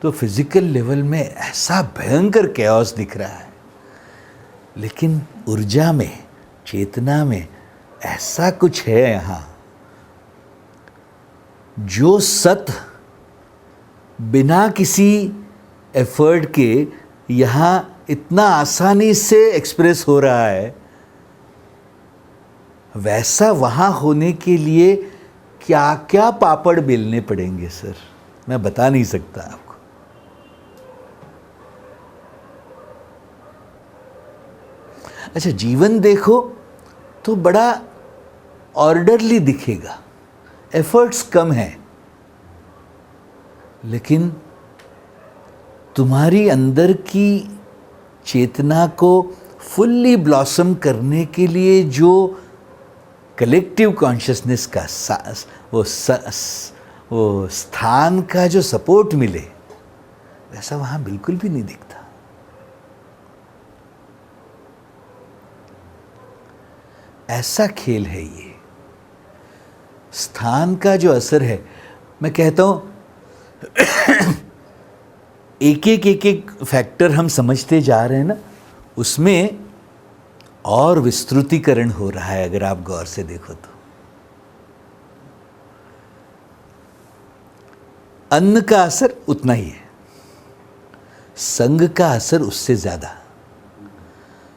तो फिजिकल लेवल में ऐसा भयंकर कैओस दिख रहा है, लेकिन ऊर्जा में, चेतना में ऐसा कुछ है यहाँ जो सत बिना किसी एफर्ट के यहाँ इतना आसानी से एक्सप्रेस हो रहा है। वैसा वहाँ होने के लिए क्या क्या पापड़ बेलने पड़ेंगे सर, मैं बता नहीं सकता आपको। अच्छा, जीवन देखो तो बड़ा ऑर्डरली दिखेगा, एफर्ट्स कम हैं, लेकिन तुम्हारी अंदर की चेतना को फुल्ली ब्लॉसम करने के लिए जो कलेक्टिव कॉन्शियसनेस का वो स्थान का जो सपोर्ट मिले, वैसा वहाँ बिल्कुल भी नहीं दिखता। ऐसा खेल है ये, स्थान का जो असर है। मैं कहता हूँ एक एक फैक्टर हम समझते जा रहे हैं ना, उसमें और विस्तृतीकरण हो रहा है अगर आप गौर से देखो तो। अन्न का असर उतना ही है, संग का असर उससे ज्यादा।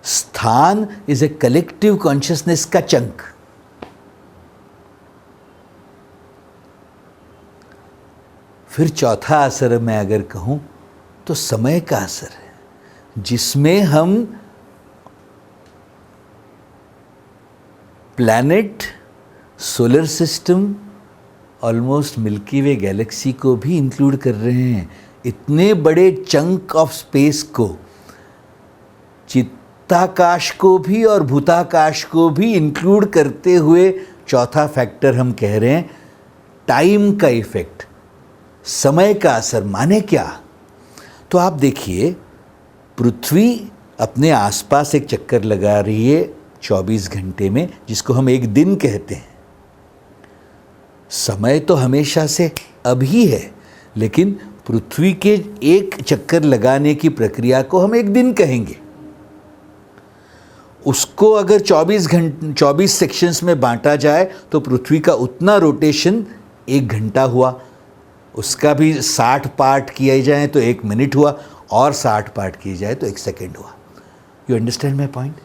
स्थान इज ए कलेक्टिव कॉन्शियसनेस का चंक। फिर चौथा असर मैं अगर कहूं तो समय का असर है, जिसमें हम planet, solar system, almost Milky Way galaxy को भी इंक्लूड कर रहे हैं। इतने बड़े चंक ऑफ स्पेस को, चित्ताकाश को भी और भूताकाश को भी इंक्लूड करते हुए चौथा फैक्टर हम कह रहे हैं टाइम का इफेक्ट, समय का असर। माने क्या? तो आप देखिए, पृथ्वी अपने आसपास एक चक्कर लगा रही है 24 घंटे में, जिसको हम एक दिन कहते हैं। समय तो हमेशा से अभी है, लेकिन पृथ्वी के एक चक्कर लगाने की प्रक्रिया को हम एक दिन कहेंगे। उसको अगर 24 सेक्शंस में बांटा जाए तो पृथ्वी का उतना रोटेशन 1 घंटा हुआ। उसका भी 60 पार्ट किए जाए तो 1 मिनट हुआ, और 60 पार्ट किए जाए तो 1 सेकेंड हुआ। You understand my point?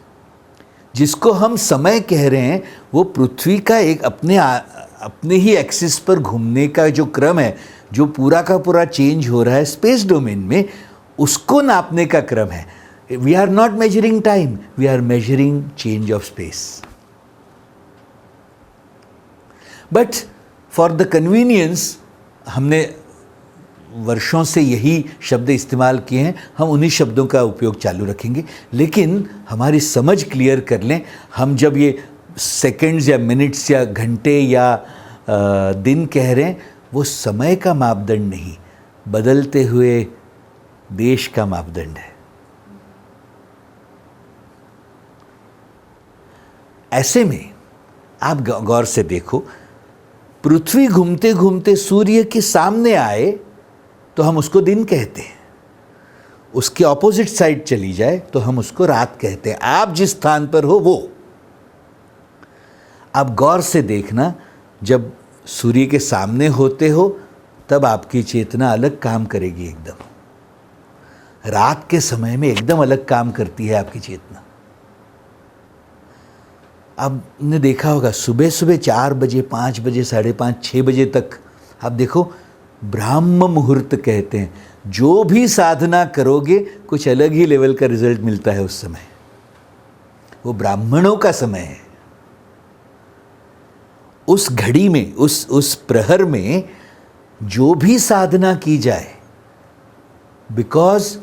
जिसको हम समय कह रहे हैं वो पृथ्वी का एक अपने ही एक्सिस पर घूमने का जो क्रम है, जो पूरा का पूरा चेंज हो रहा है स्पेस डोमेन में, उसको नापने का क्रम है। We are not measuring time, we are measuring change of space. But for the convenience हमने वर्षों से यही शब्द इस्तेमाल किए हैं, हम उन्हीं शब्दों का उपयोग चालू रखेंगे। लेकिन हमारी समझ क्लियर कर लें, हम जब ये सेकंड्स या मिनट्स या घंटे या दिन कह रहे हैं, वो समय का मापदंड नहीं, बदलते हुए देश का मापदंड है। ऐसे में आप गौर से देखो, पृथ्वी घूमते घूमते सूर्य के सामने आए तो हम उसको दिन कहते हैं, उसके ऑपोजिट साइड चली जाए तो हम उसको रात कहते हैं। आप जिस स्थान पर हो वो, आप गौर से देखना, जब सूर्य के सामने होते हो तब आपकी चेतना अलग काम करेगी एकदम। रात के समय में एकदम अलग काम करती है आपकी चेतना। आपने देखा होगा सुबह सुबह 4 बजे, 5 बजे, 5:30, 6 बजे तक आप देखो ब्राह्म मुहूर्त कहते हैं। जो भी साधना करोगे कुछ अलग ही लेवल का रिजल्ट मिलता है उस समय। वो ब्राह्मणों का समय है। उस घड़ी में, उस प्रहर में जो भी साधना की जाए, बिकॉज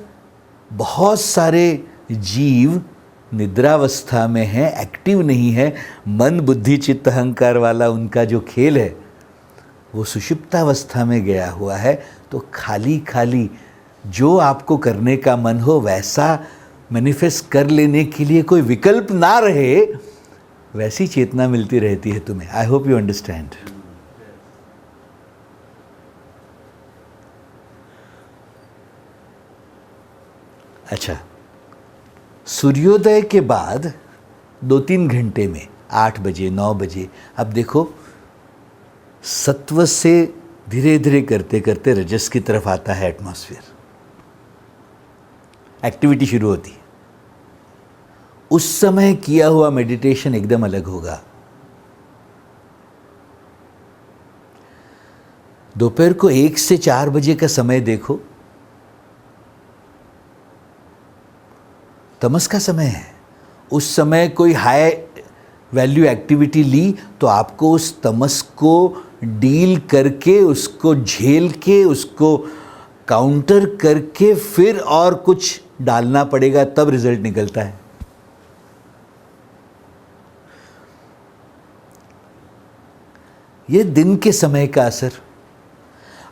बहुत सारे जीव निद्रावस्था में हैं, एक्टिव नहीं है। मन बुद्धि चित्त अहंकार वाला उनका जो खेल है वो सुषुप्तावस्था में गया हुआ है। तो खाली खाली जो आपको करने का मन हो वैसा मैनिफेस्ट कर लेने के लिए कोई विकल्प ना रहे, वैसी चेतना मिलती रहती है तुम्हें। I hope you understand. अच्छा, सूर्योदय के बाद 2-3 घंटे में 8 बजे 9 बजे अब देखो सत्व से धीरे धीरे करते करते रजस की तरफ आता है एटमॉस्फेयर, एक्टिविटी शुरू होती है। उस समय किया हुआ मेडिटेशन एकदम अलग होगा। दोपहर को 1 से 4 बजे का समय देखो, तमस का समय है। उस समय कोई हाई वैल्यू एक्टिविटी ली तो आपको उस तमस को डील करके, उसको झेल के, उसको काउंटर करके फिर और कुछ डालना पड़ेगा, तब रिजल्ट निकलता है। ये दिन के समय का असर।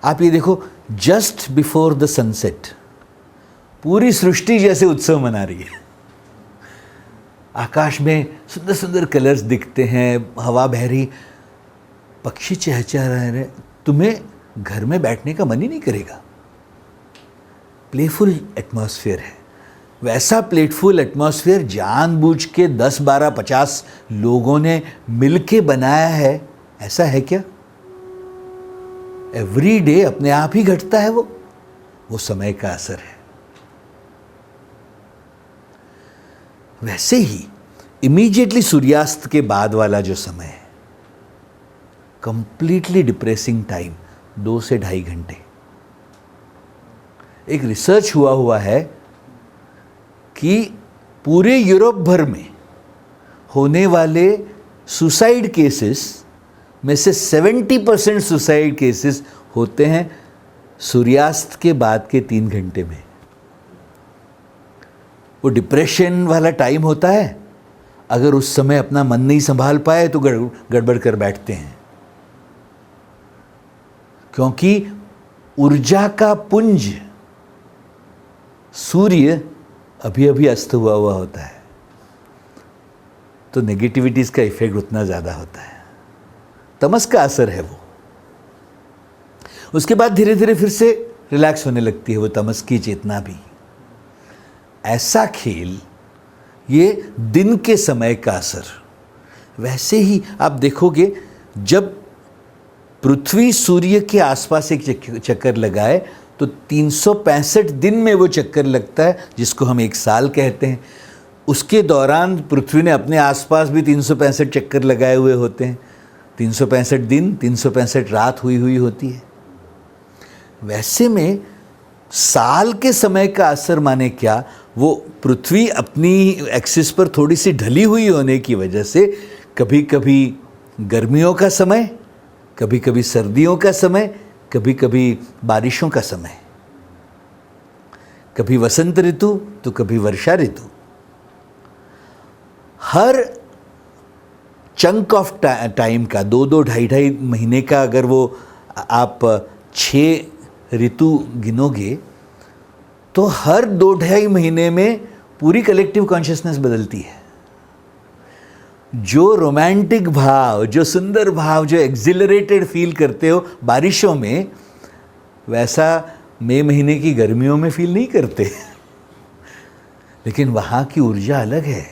आप ये देखो, जस्ट बिफोर द सनसेट पूरी सृष्टि जैसे उत्सव मना रही है। आकाश में सुंदर सुंदर कलर्स दिखते हैं, हवा बह रही, पक्षी चहचहा रहे, तुम्हें घर में बैठने का मन ही नहीं करेगा। प्लेफुल एटमॉस्फेयर है। वैसा प्लेफुल एटमॉस्फेयर जानबूझ के 10, 12, 50 लोगों ने मिलके बनाया है, ऐसा है क्या? एवरी डे अपने आप ही घटता है वो समय का असर है। वैसे ही इमीडिएटली सूर्यास्त के बाद वाला जो समय है, कंप्लीटली डिप्रेसिंग टाइम, 2 से 2.5 घंटे। एक रिसर्च हुआ है कि पूरे यूरोप भर में होने वाले सुसाइड केसेस में से 70% सुसाइड केसेस होते हैं सूर्यास्त के बाद के 3 घंटे में। वो डिप्रेशन वाला टाइम होता है, अगर उस समय अपना मन नहीं संभाल पाए तो गड़बड़ कर बैठते हैं, क्योंकि ऊर्जा का पुंज सूर्य अभी अभी अस्त हुआ होता है, तो नेगेटिविटीज का इफेक्ट उतना ज़्यादा होता है। तमस का असर है वो। उसके बाद धीरे धीरे फिर से रिलैक्स होने लगती है वो तमस की चेतना भी। ऐसा खेल, ये दिन के समय का असर। वैसे ही आप देखोगे, जब पृथ्वी सूर्य के आसपास एक चक्कर लगाए तो 365 दिन में वो चक्कर लगता है, जिसको हम 1 साल कहते हैं। उसके दौरान पृथ्वी ने अपने आसपास भी 365 चक्कर लगाए हुए होते हैं। 365 दिन, 365 रात हुई होती है। वैसे में साल के समय का असर माने क्या, वो पृथ्वी अपनी एक्सिस पर थोड़ी सी ढली हुई होने की वजह से कभी कभी गर्मियों का समय, कभी कभी सर्दियों का समय, कभी कभी बारिशों का समय, कभी वसंत ऋतु तो कभी वर्षा ऋतु। हर चंक ऑफ टाइम का 2-2, 2.5 महीने का अगर वो आप 6 ऋतु गिनोगे तो हर 2-2.5 महीने में पूरी कलेक्टिव कॉन्शियसनेस बदलती है। जो रोमांटिक भाव, जो सुंदर भाव, जो एक्सिलरेटेड फील करते हो बारिशों में, वैसा मई महीने की गर्मियों में फील नहीं करते। लेकिन वहाँ की ऊर्जा अलग है,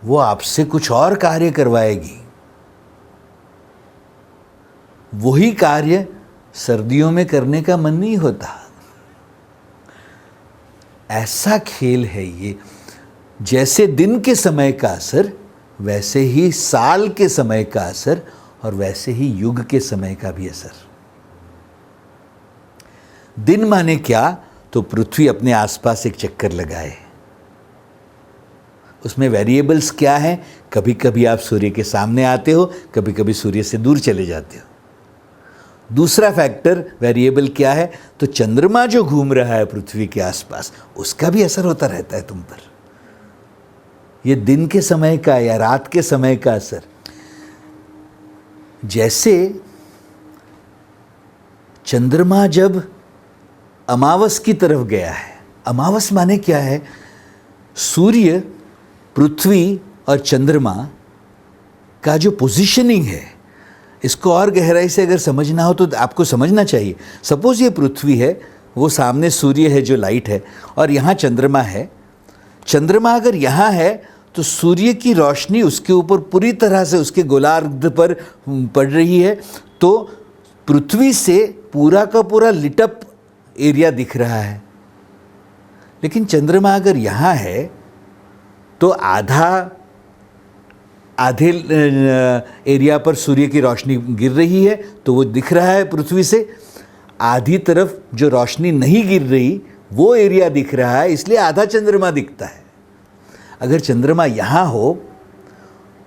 वो आपसे कुछ और कार्य करवाएगी। वही कार्य सर्दियों में करने का मन नहीं होता। ऐसा खेल है ये। जैसे दिन के समय का असर, वैसे ही साल के समय का असर और वैसे ही युग के समय का भी असर। दिन माने क्या, तो पृथ्वी अपने आसपास एक चक्कर लगाए। उसमें वेरिएबल्स क्या हैं, कभी कभी आप सूर्य के सामने आते हो, कभी कभी सूर्य से दूर चले जाते हो। दूसरा फैक्टर वेरिएबल क्या है, तो चंद्रमा जो घूम रहा है पृथ्वी के आसपास, उसका भी असर होता रहता है तुम पर। ये दिन के समय का या रात के समय का असर। जैसे चंद्रमा जब अमावस की तरफ गया है, अमावस माने क्या है, सूर्य, पृथ्वी और चंद्रमा का जो पोजीशनिंग है, इसको और गहराई से अगर समझना हो तो आपको समझना चाहिए। सपोज ये पृथ्वी है, वो सामने सूर्य है जो लाइट है, और यहाँ चंद्रमा है। चंद्रमा अगर यहाँ है तो सूर्य की रोशनी उसके ऊपर पूरी तरह से उसके गोलार्ध पर पड़ रही है, तो पृथ्वी से पूरा का पूरा लिटअप एरिया दिख रहा है। लेकिन चंद्रमा अगर यहाँ है तो आधे एरिया पर सूर्य की रोशनी गिर रही है, तो वो दिख रहा है पृथ्वी से। आधी तरफ जो रोशनी नहीं गिर रही वो एरिया दिख रहा है, इसलिए आधा चंद्रमा दिखता है। अगर चंद्रमा यहाँ हो,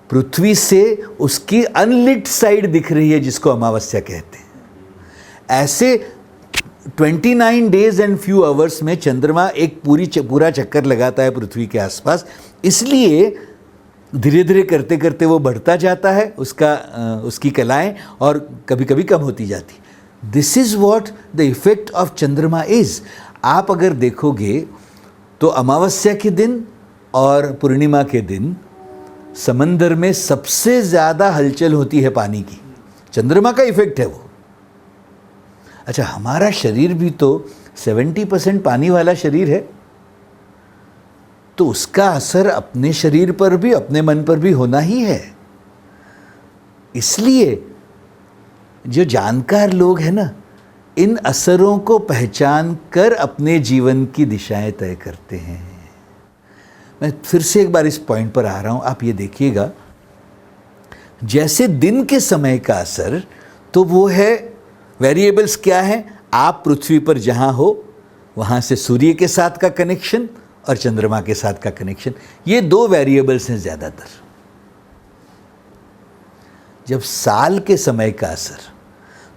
पृथ्वी से उसकी अनलिट साइड दिख रही है, जिसको अमावस्या कहते हैं। ऐसे 29 डेज एंड फ्यू आवर्स में चंद्रमा एक पूरा चक्कर लगाता है पृथ्वी के आसपास, इसलिए धीरे धीरे करते करते वो बढ़ता जाता है, उसकी कलाएं, और कभी कभी कम होती जाती। This is what the effect of चंद्रमा इज़। आप अगर देखोगे तो अमावस्या के दिन और पूर्णिमा के दिन समंदर में सबसे ज़्यादा हलचल होती है पानी की, चंद्रमा का इफेक्ट है वो। अच्छा, हमारा शरीर भी तो 70% पानी वाला शरीर है, तो उसका असर अपने शरीर पर भी, अपने मन पर भी होना ही है। इसलिए जो जानकार लोग हैं ना, इन असरों को पहचान कर अपने जीवन की दिशाएं तय करते हैं। मैं फिर से एक बार इस पॉइंट पर आ रहा हूं, आप ये देखिएगा। जैसे दिन के समय का असर, तो वो है वेरिएबल्स क्या है, आप पृथ्वी पर जहां हो वहां से सूर्य के साथ का कनेक्शन और चंद्रमा के साथ का कनेक्शन, ये दो वेरिएबल्स हैं ज़्यादातर। जब साल के समय का असर,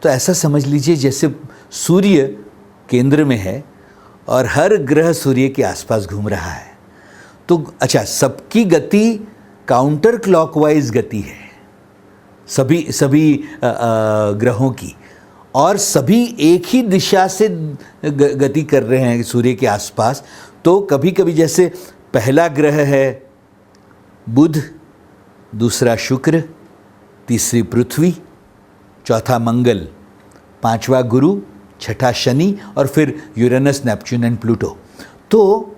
तो ऐसा समझ लीजिए जैसे सूर्य केंद्र में है और हर ग्रह सूर्य के आसपास घूम रहा है। तो अच्छा, सबकी गति काउंटर क्लॉकवाइज गति है, सभी ग्रहों की, और सभी एक ही दिशा से गति कर रहे हैं सूर्य के आसपास। तो कभी कभी जैसे पहला ग्रह है बुध, दूसरा शुक्र, तीसरी पृथ्वी, चौथा मंगल, पांचवा गुरु, छठा शनि, और फिर यूरेनस, नेपच्यून एंड प्लूटो। तो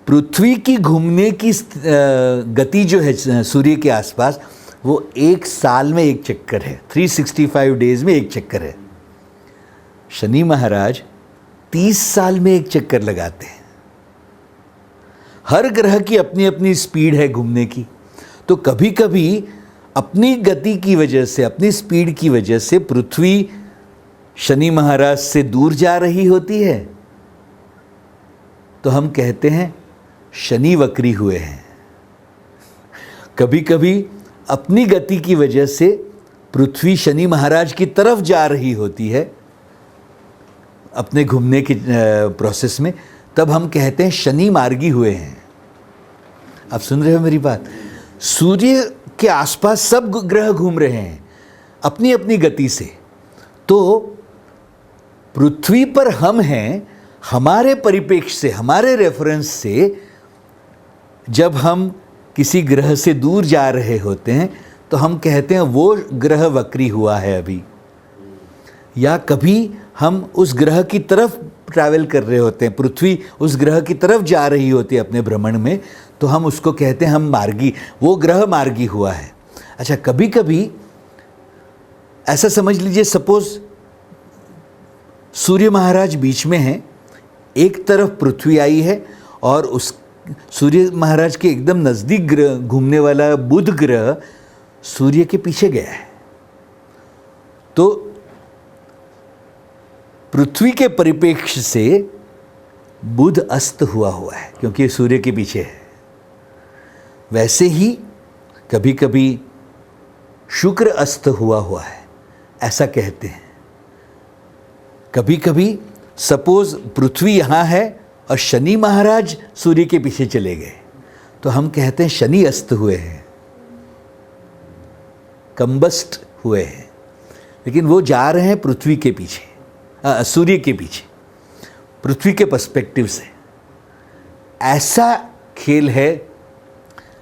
पृथ्वी की घूमने की गति जो है सूर्य के आसपास, वो एक साल में एक चक्कर है, 365 डेज में एक चक्कर है। शनि महाराज 30 साल में एक चक्कर लगाते हैं। हर ग्रह की अपनी अपनी स्पीड है घूमने की, तो कभी कभी अपनी गति की वजह से, अपनी स्पीड की वजह से पृथ्वी शनि महाराज से दूर जा रही होती है, तो हम कहते हैं शनि वक्री हुए हैं। कभी कभी अपनी गति की वजह से पृथ्वी शनि महाराज की तरफ जा रही होती है अपने घूमने के प्रोसेस में, तब हम कहते हैं शनि मार्गी हुए हैं। आप सुन रहे हो मेरी बात? सूर्य के आसपास सब ग्रह घूम रहे हैं अपनी अपनी गति से, तो पृथ्वी पर हम हैं, हमारे परिप्रेक्ष्य से, हमारे रेफरेंस से, जब हम किसी ग्रह से दूर जा रहे होते हैं तो हम कहते हैं वो ग्रह वक्री हुआ है अभी। या कभी हम उस ग्रह की तरफ ट्रैवल कर रहे होते हैं, पृथ्वी उस ग्रह की तरफ जा रही होती है अपने भ्रमण में, तो हम उसको कहते हैं हम मार्गी, वो ग्रह मार्गी हुआ है। अच्छा, कभी कभी ऐसा समझ लीजिए, सपोज सूर्य महाराज बीच में हैं, एक तरफ पृथ्वी आई है और उस सूर्य महाराज के एकदम नज़दीक ग्रह घूमने वाला बुध ग्रह सूर्य के पीछे गया है। तो पृथ्वी के परिप्रेक्ष्य से बुध अस्त हुआ है क्योंकि ये सूर्य के पीछे है। वैसे ही कभी कभी शुक्र अस्त हुआ है, ऐसा कहते हैं। कभी कभी सपोज पृथ्वी यहाँ है और शनि महाराज सूर्य के पीछे चले गए, तो हम कहते हैं शनि अस्त हुए हैं, कंबस्ट हुए हैं। लेकिन वो जा रहे हैं पृथ्वी के पीछे, सूर्य के पीछे, पृथ्वी के पर्सपेक्टिव से। ऐसा खेल है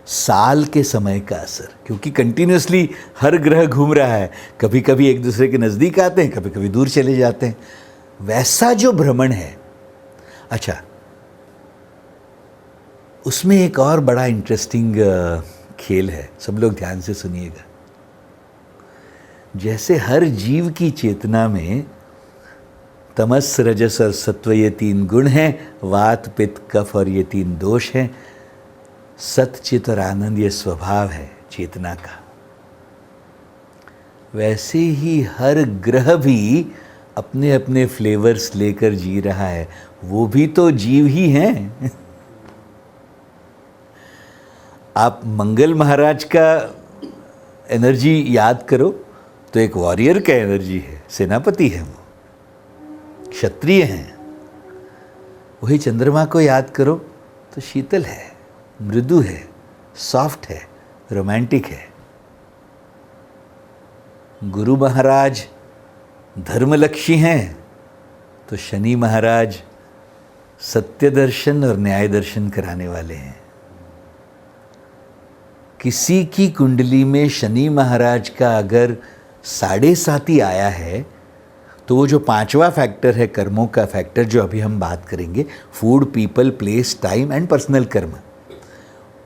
साल के समय का असर, क्योंकि कंटिन्यूसली हर ग्रह घूम रहा है, कभी कभी एक दूसरे के नज़दीक आते हैं, कभी कभी दूर चले जाते हैं। वैसा जो भ्रमण है, अच्छा, उसमें एक और बड़ा इंटरेस्टिंग खेल है, सब लोग ध्यान से सुनिएगा। जैसे हर जीव की चेतना में तमस रजस और सत्व ये 3 गुण हैं, वात पित्त कफ और ये 3 दोष हैं, सत चित और आनंद ये स्वभाव है चेतना का। वैसे ही हर ग्रह भी अपने अपने फ्लेवर्स लेकर जी रहा है, वो भी तो जीव ही हैं। आप मंगल महाराज का एनर्जी याद करो तो एक वॉरियर का एनर्जी है, सेनापति है, वो क्षत्रिय हैं। वही चंद्रमा को याद करो तो शीतल है, मृदु है, सॉफ्ट है, रोमांटिक है। गुरु महाराज धर्मलक्षी हैं तो शनि महाराज सत्य दर्शन और न्याय दर्शन कराने वाले हैं। किसी की कुंडली में शनि महाराज का अगर 7.5 आया है तो वो जो 5वां फैक्टर है, कर्मों का फैक्टर, जो अभी हम बात करेंगे, food, people, place, time and personal कर्म,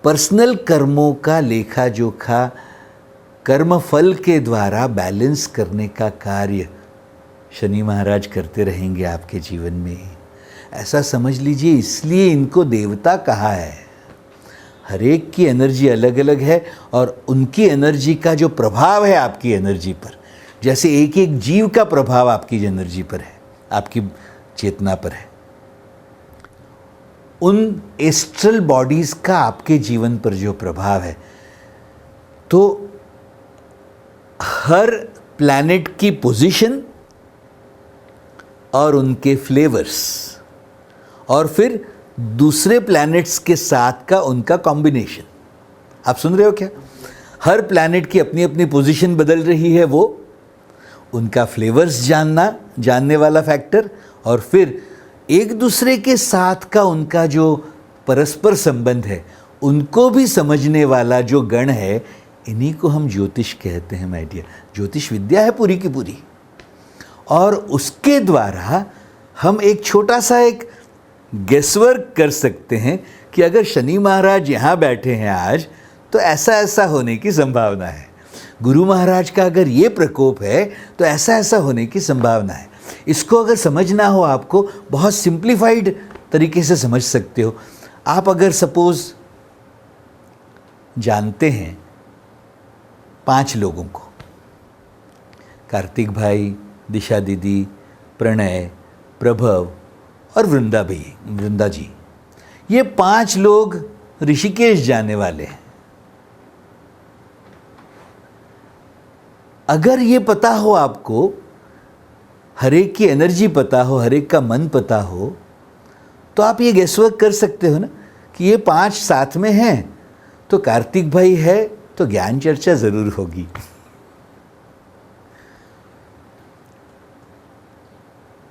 पर्सनल कर्मों का लेखा जोखा कर्म फल के द्वारा बैलेंस करने का कार्य शनि महाराज करते रहेंगे आपके जीवन में। ऐसा समझ लीजिए, इसलिए इनको देवता कहा है। हर एक की एनर्जी अलग अलग है और उनकी एनर्जी का जो प्रभाव है आपकी एनर्जी पर, जैसे एक एक जीव का प्रभाव आपकी एनर्जी पर है, आपकी चेतना पर है, उन एस्ट्रल बॉडीज का आपके जीवन पर जो प्रभाव है, तो हर प्लैनेट की पोजीशन और उनके फ्लेवर्स और फिर दूसरे प्लैनेट्स के साथ का उनका कॉम्बिनेशन, आप सुन रहे हो क्या? हर प्लैनेट की अपनी अपनी पोजीशन बदल रही है, वो उनका फ्लेवर्स जानने वाला फैक्टर, और फिर एक दूसरे के साथ का उनका जो परस्पर संबंध है उनको भी समझने वाला जो गण है, इन्हीं को हम ज्योतिष कहते हैं माय डियर। ज्योतिष विद्या है पूरी की पूरी, और उसके द्वारा हम एक छोटा सा एक गेसवर्क कर सकते हैं कि अगर शनि महाराज यहाँ बैठे हैं आज तो ऐसा ऐसा होने की संभावना है, गुरु महाराज का अगर ये प्रकोप है तो ऐसा ऐसा होने की संभावना है। इसको अगर समझना हो आपको, बहुत सिंप्लीफाइड तरीके से समझ सकते हो आप। अगर सपोज जानते हैं 5 लोगों को, कार्तिक भाई, दिशा दीदी, प्रणय, प्रभव और वृंदा जी, ये 5 लोग ऋषिकेश जाने वाले हैं। अगर ये पता हो आपको, हर एक की एनर्जी पता हो, हर एक का मन पता हो, तो आप ये गेसवर्क कर सकते हो ना कि ये 5 साथ में हैं, तो कार्तिक भाई है तो ज्ञान चर्चा जरूर होगी।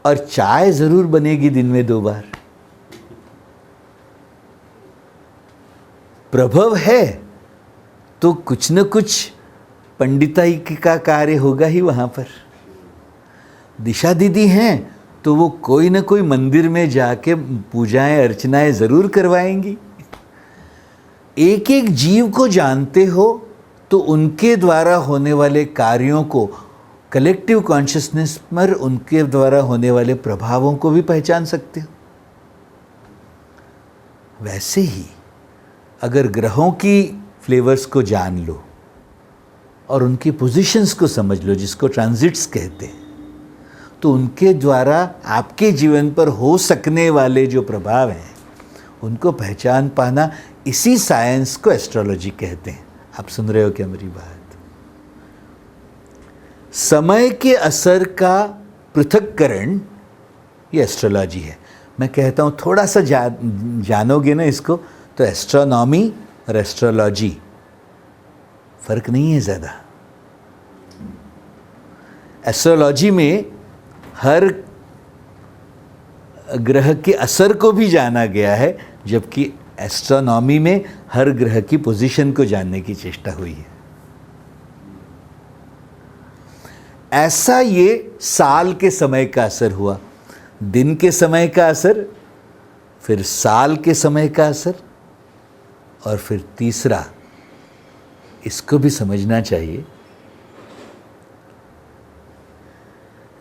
और चाय जरूर बनेगी दिन में 2 बार। प्रभव है तो कुछ न कुछ पंडिताई का कार्य होगा ही वहाँ पर। दिशा दीदी हैं तो वो कोई न कोई मंदिर में जाके पूजाएं अर्चनाएं ज़रूर करवाएंगी। एक एक जीव को जानते हो तो उनके द्वारा होने वाले कार्यों को, कलेक्टिव कॉन्शियसनेस पर उनके द्वारा होने वाले प्रभावों को भी पहचान सकते हो। वैसे ही अगर ग्रहों की फ्लेवर्स को जान लो और उनकी पोजीशंस को समझ लो, जिसको ट्रांजिट्स कहते हैं, तो उनके द्वारा आपके जीवन पर हो सकने वाले जो प्रभाव हैं उनको पहचान पाना, इसी साइंस को एस्ट्रोलॉजी कहते हैं। आप सुन रहे हो क्या मेरी बात? समय के असर का पृथक्करण ये एस्ट्रोलॉजी है। मैं कहता हूँ थोड़ा सा जानोगे ना इसको, तो एस्ट्रोनॉमी और एस्ट्रोलॉजी फर्क नहीं है ज़्यादा। एस्ट्रोलॉजी में हर ग्रह के असर को भी जाना गया है, जबकि एस्ट्रोनॉमी में हर ग्रह की पोजीशन को जानने की चेष्टा हुई है। ऐसा ये साल के समय का असर हुआ, दिन के समय का असर, फिर साल के समय का असर, और फिर तीसरा, इसको भी समझना चाहिए,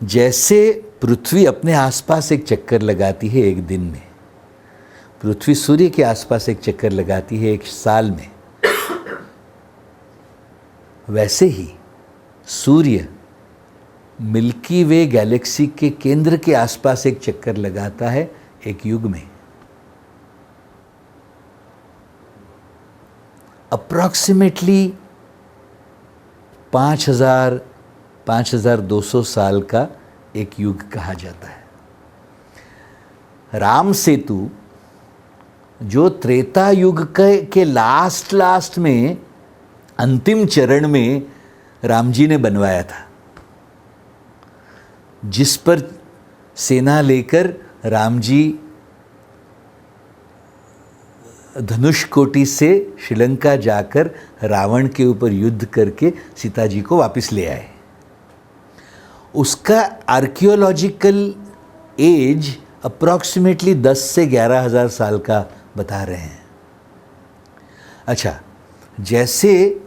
जैसे पृथ्वी अपने आसपास एक चक्कर लगाती है एक दिन में, पृथ्वी सूर्य के आसपास एक चक्कर लगाती है एक साल में, वैसे ही सूर्य मिल्की वे गैलेक्सी के केंद्र के आसपास एक चक्कर लगाता है एक युग में। अप्रॉक्सीमेटली 5200 साल का एक युग कहा जाता है। राम सेतु जो त्रेता युग के लास्ट में, अंतिम चरण में राम जी ने बनवाया था, जिस पर सेना लेकर राम जी धनुषकोटि से श्रीलंका जाकर रावण के ऊपर युद्ध करके सीता जी को वापस ले आए, उसका आर्कियोलॉजिकल एज अप्रॉक्सीमेटली 10 से 11,000 साल का बता रहे हैं। अच्छा, जैसे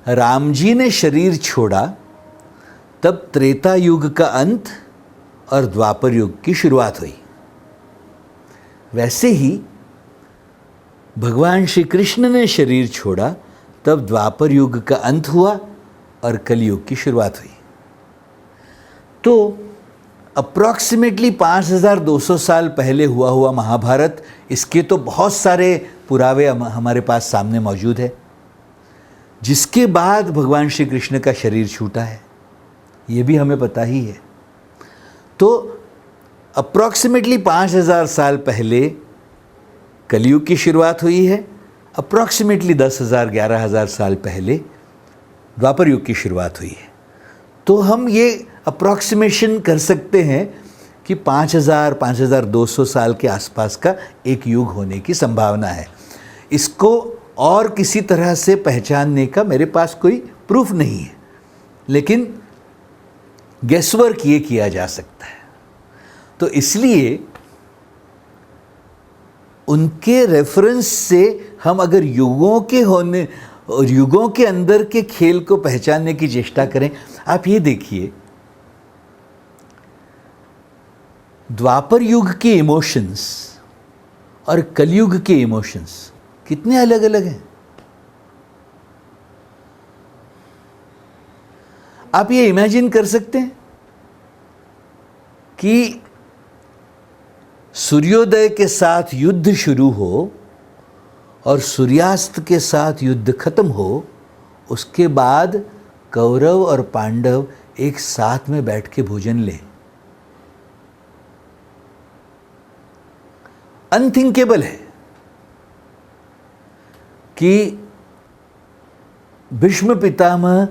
राम जी ने शरीर छोड़ा तब त्रेता युग का अंत और द्वापर युग की शुरुआत हुई, वैसे ही भगवान श्री कृष्ण ने शरीर छोड़ा तब द्वापर युग का अंत हुआ और कलयुग की शुरुआत हुई। तो अप्रॉक्सीमेटली 5200 साल पहले हुआ महाभारत, इसके तो बहुत सारे पुरावे हमारे पास सामने मौजूद है, जिसके बाद भगवान श्री कृष्ण का शरीर छूटा है, ये भी हमें पता ही है। तो अप्रॉक्सीमेटली 5000 साल पहले कलयुग की शुरुआत हुई है, अप्रॉक्सीमेटली 10,000 11,000 साल पहले द्वापर युग की शुरुआत हुई है। तो हम ये अप्रॉक्सीमेशन कर सकते हैं कि 5200 साल के आसपास का एक युग होने की संभावना है। इसको और किसी तरह से पहचानने का मेरे पास कोई प्रूफ नहीं है, लेकिन गेसवर्क ये किया जा सकता है। तो इसलिए उनके रेफरेंस से हम अगर युगों के होने और युगों के अंदर के खेल को पहचानने की चेष्टा करें, आप ये देखिए, द्वापर युग के इमोशंस और कलयुग के इमोशंस कितने अलग अलग हैं। आप ये इमेजिन कर सकते हैं कि सूर्योदय के साथ युद्ध शुरू हो और सूर्यास्त के साथ युद्ध खत्म हो, उसके बाद कौरव और पांडव एक साथ में बैठ के भोजन लें। अनथिंकेबल है कि भीष्म पितामह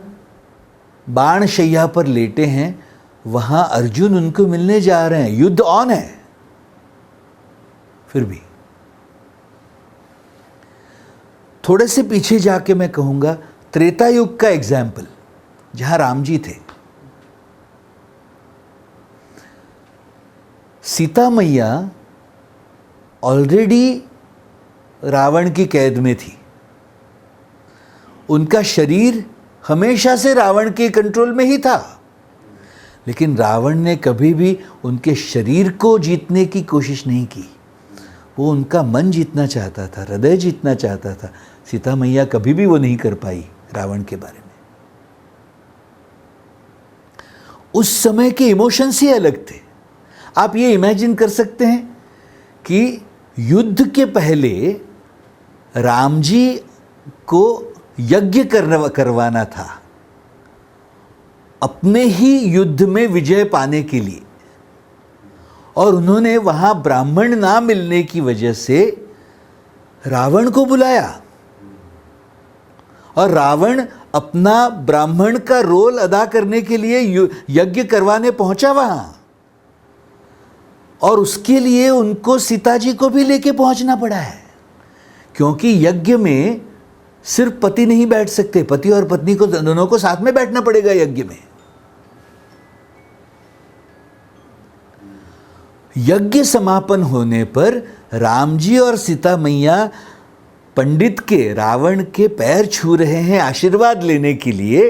बाण शैया पर लेटे हैं, वहां अर्जुन उनको मिलने जा रहे हैं, युद्ध ऑन है, फिर भी। थोड़े से पीछे जाके मैं कहूंगा त्रेता युग का एग्जाम्पल, जहां राम जी थे। सीता मैया ऑलरेडी रावण की कैद में थी, उनका शरीर हमेशा से रावण के कंट्रोल में ही था, लेकिन रावण ने कभी भी उनके शरीर को जीतने की कोशिश नहीं की। वो उनका मन जीतना चाहता था, हृदय जीतना चाहता था। सीता मैया कभी भी वो नहीं कर पाई, रावण के बारे में। उस समय के इमोशंस ही अलग थे। आप ये इमेजिन कर सकते हैं कि युद्ध के पहले राम जी को यज्ञ करवाना था अपने ही युद्ध में विजय पाने के लिए, और उन्होंने वहां ब्राह्मण ना मिलने की वजह से रावण को बुलाया, और रावण अपना ब्राह्मण का रोल अदा करने के लिए यज्ञ करवाने पहुंचा वहां, और उसके लिए उनको सीता जी को भी लेके पहुंचना पड़ा है, क्योंकि यज्ञ में सिर्फ पति नहीं बैठ सकते, पति और पत्नी को दोनों को साथ में बैठना पड़ेगा यज्ञ में। यज्ञ समापन होने पर राम जी और सीता मैया पंडित के, रावण के पैर छू रहे हैं आशीर्वाद लेने के लिए,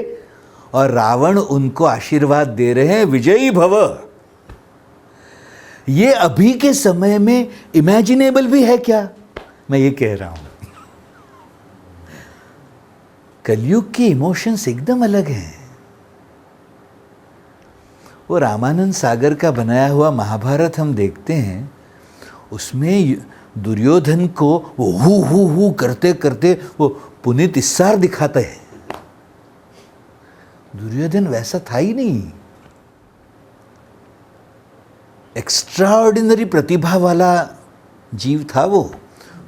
और रावण उनको आशीर्वाद दे रहे हैं विजयी भव। ये अभी के समय में इमेजिनेबल भी है क्या? मैं ये कह रहा हूं, कलयुग के इमोशंस एकदम अलग हैं। वो रामानंद सागर का बनाया हुआ महाभारत हम देखते हैं, उसमें दुर्योधन को वो हु करते करते वो पुनीत इस्सार दिखाता है। दुर्योधन वैसा था ही नहीं, एक्स्ट्राऑर्डिनरी प्रतिभा वाला जीव था वो,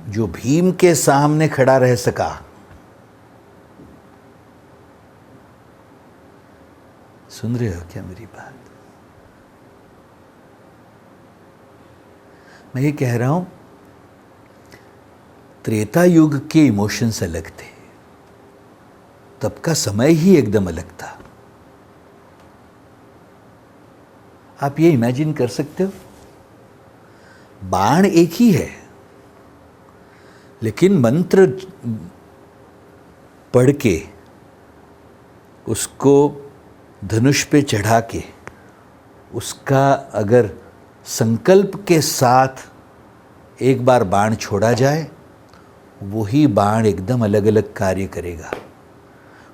जो भीम के सामने खड़ा रह सका। सुन रहे हो क्या मेरी बात? मैं ये कह रहा हूं, त्रेता युग के इमोशंस अलग थे, तब का समय ही एकदम अलग था। आप ये इमेजिन कर सकते हो, बाण एक ही है, लेकिन मंत्र पढ़ के उसको धनुष पे चढ़ा के उसका अगर संकल्प के साथ एक बार बाण छोड़ा जाए, वही बाण एकदम अलग अलग कार्य करेगा।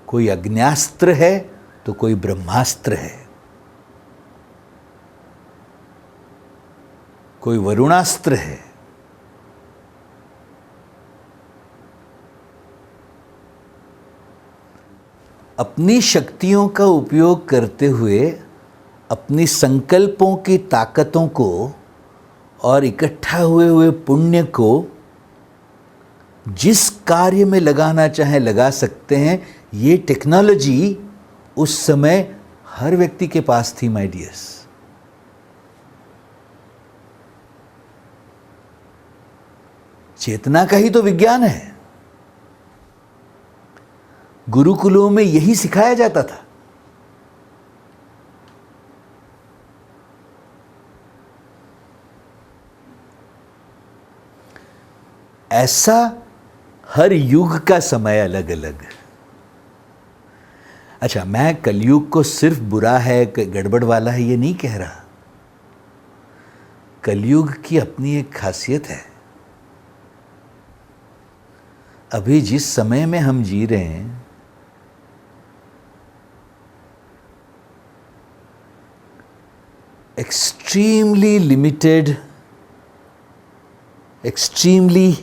कोई अग्न्यास्त्र है तो कोई ब्रह्मास्त्र है, कोई वरुणास्त्र है। अपनी शक्तियों का उपयोग करते हुए अपनी संकल्पों की ताकतों को और इकट्ठा हुए हुए पुण्य को जिस कार्य में लगाना चाहे लगा सकते हैं। ये टेक्नोलॉजी उस समय हर व्यक्ति के पास थी माय डियर्स। चेतना का ही तो विज्ञान है। गुरुकुलों में यही सिखाया जाता था। ऐसा हर युग का समय अलग अलग। अच्छा, मैं कलयुग को सिर्फ बुरा है, गड़बड़ वाला है, ये नहीं कह रहा। कलयुग की अपनी एक खासियत है। अभी जिस समय में हम जी रहे हैं, एक्सट्रीमली लिमिटेड, एक्सट्रीमली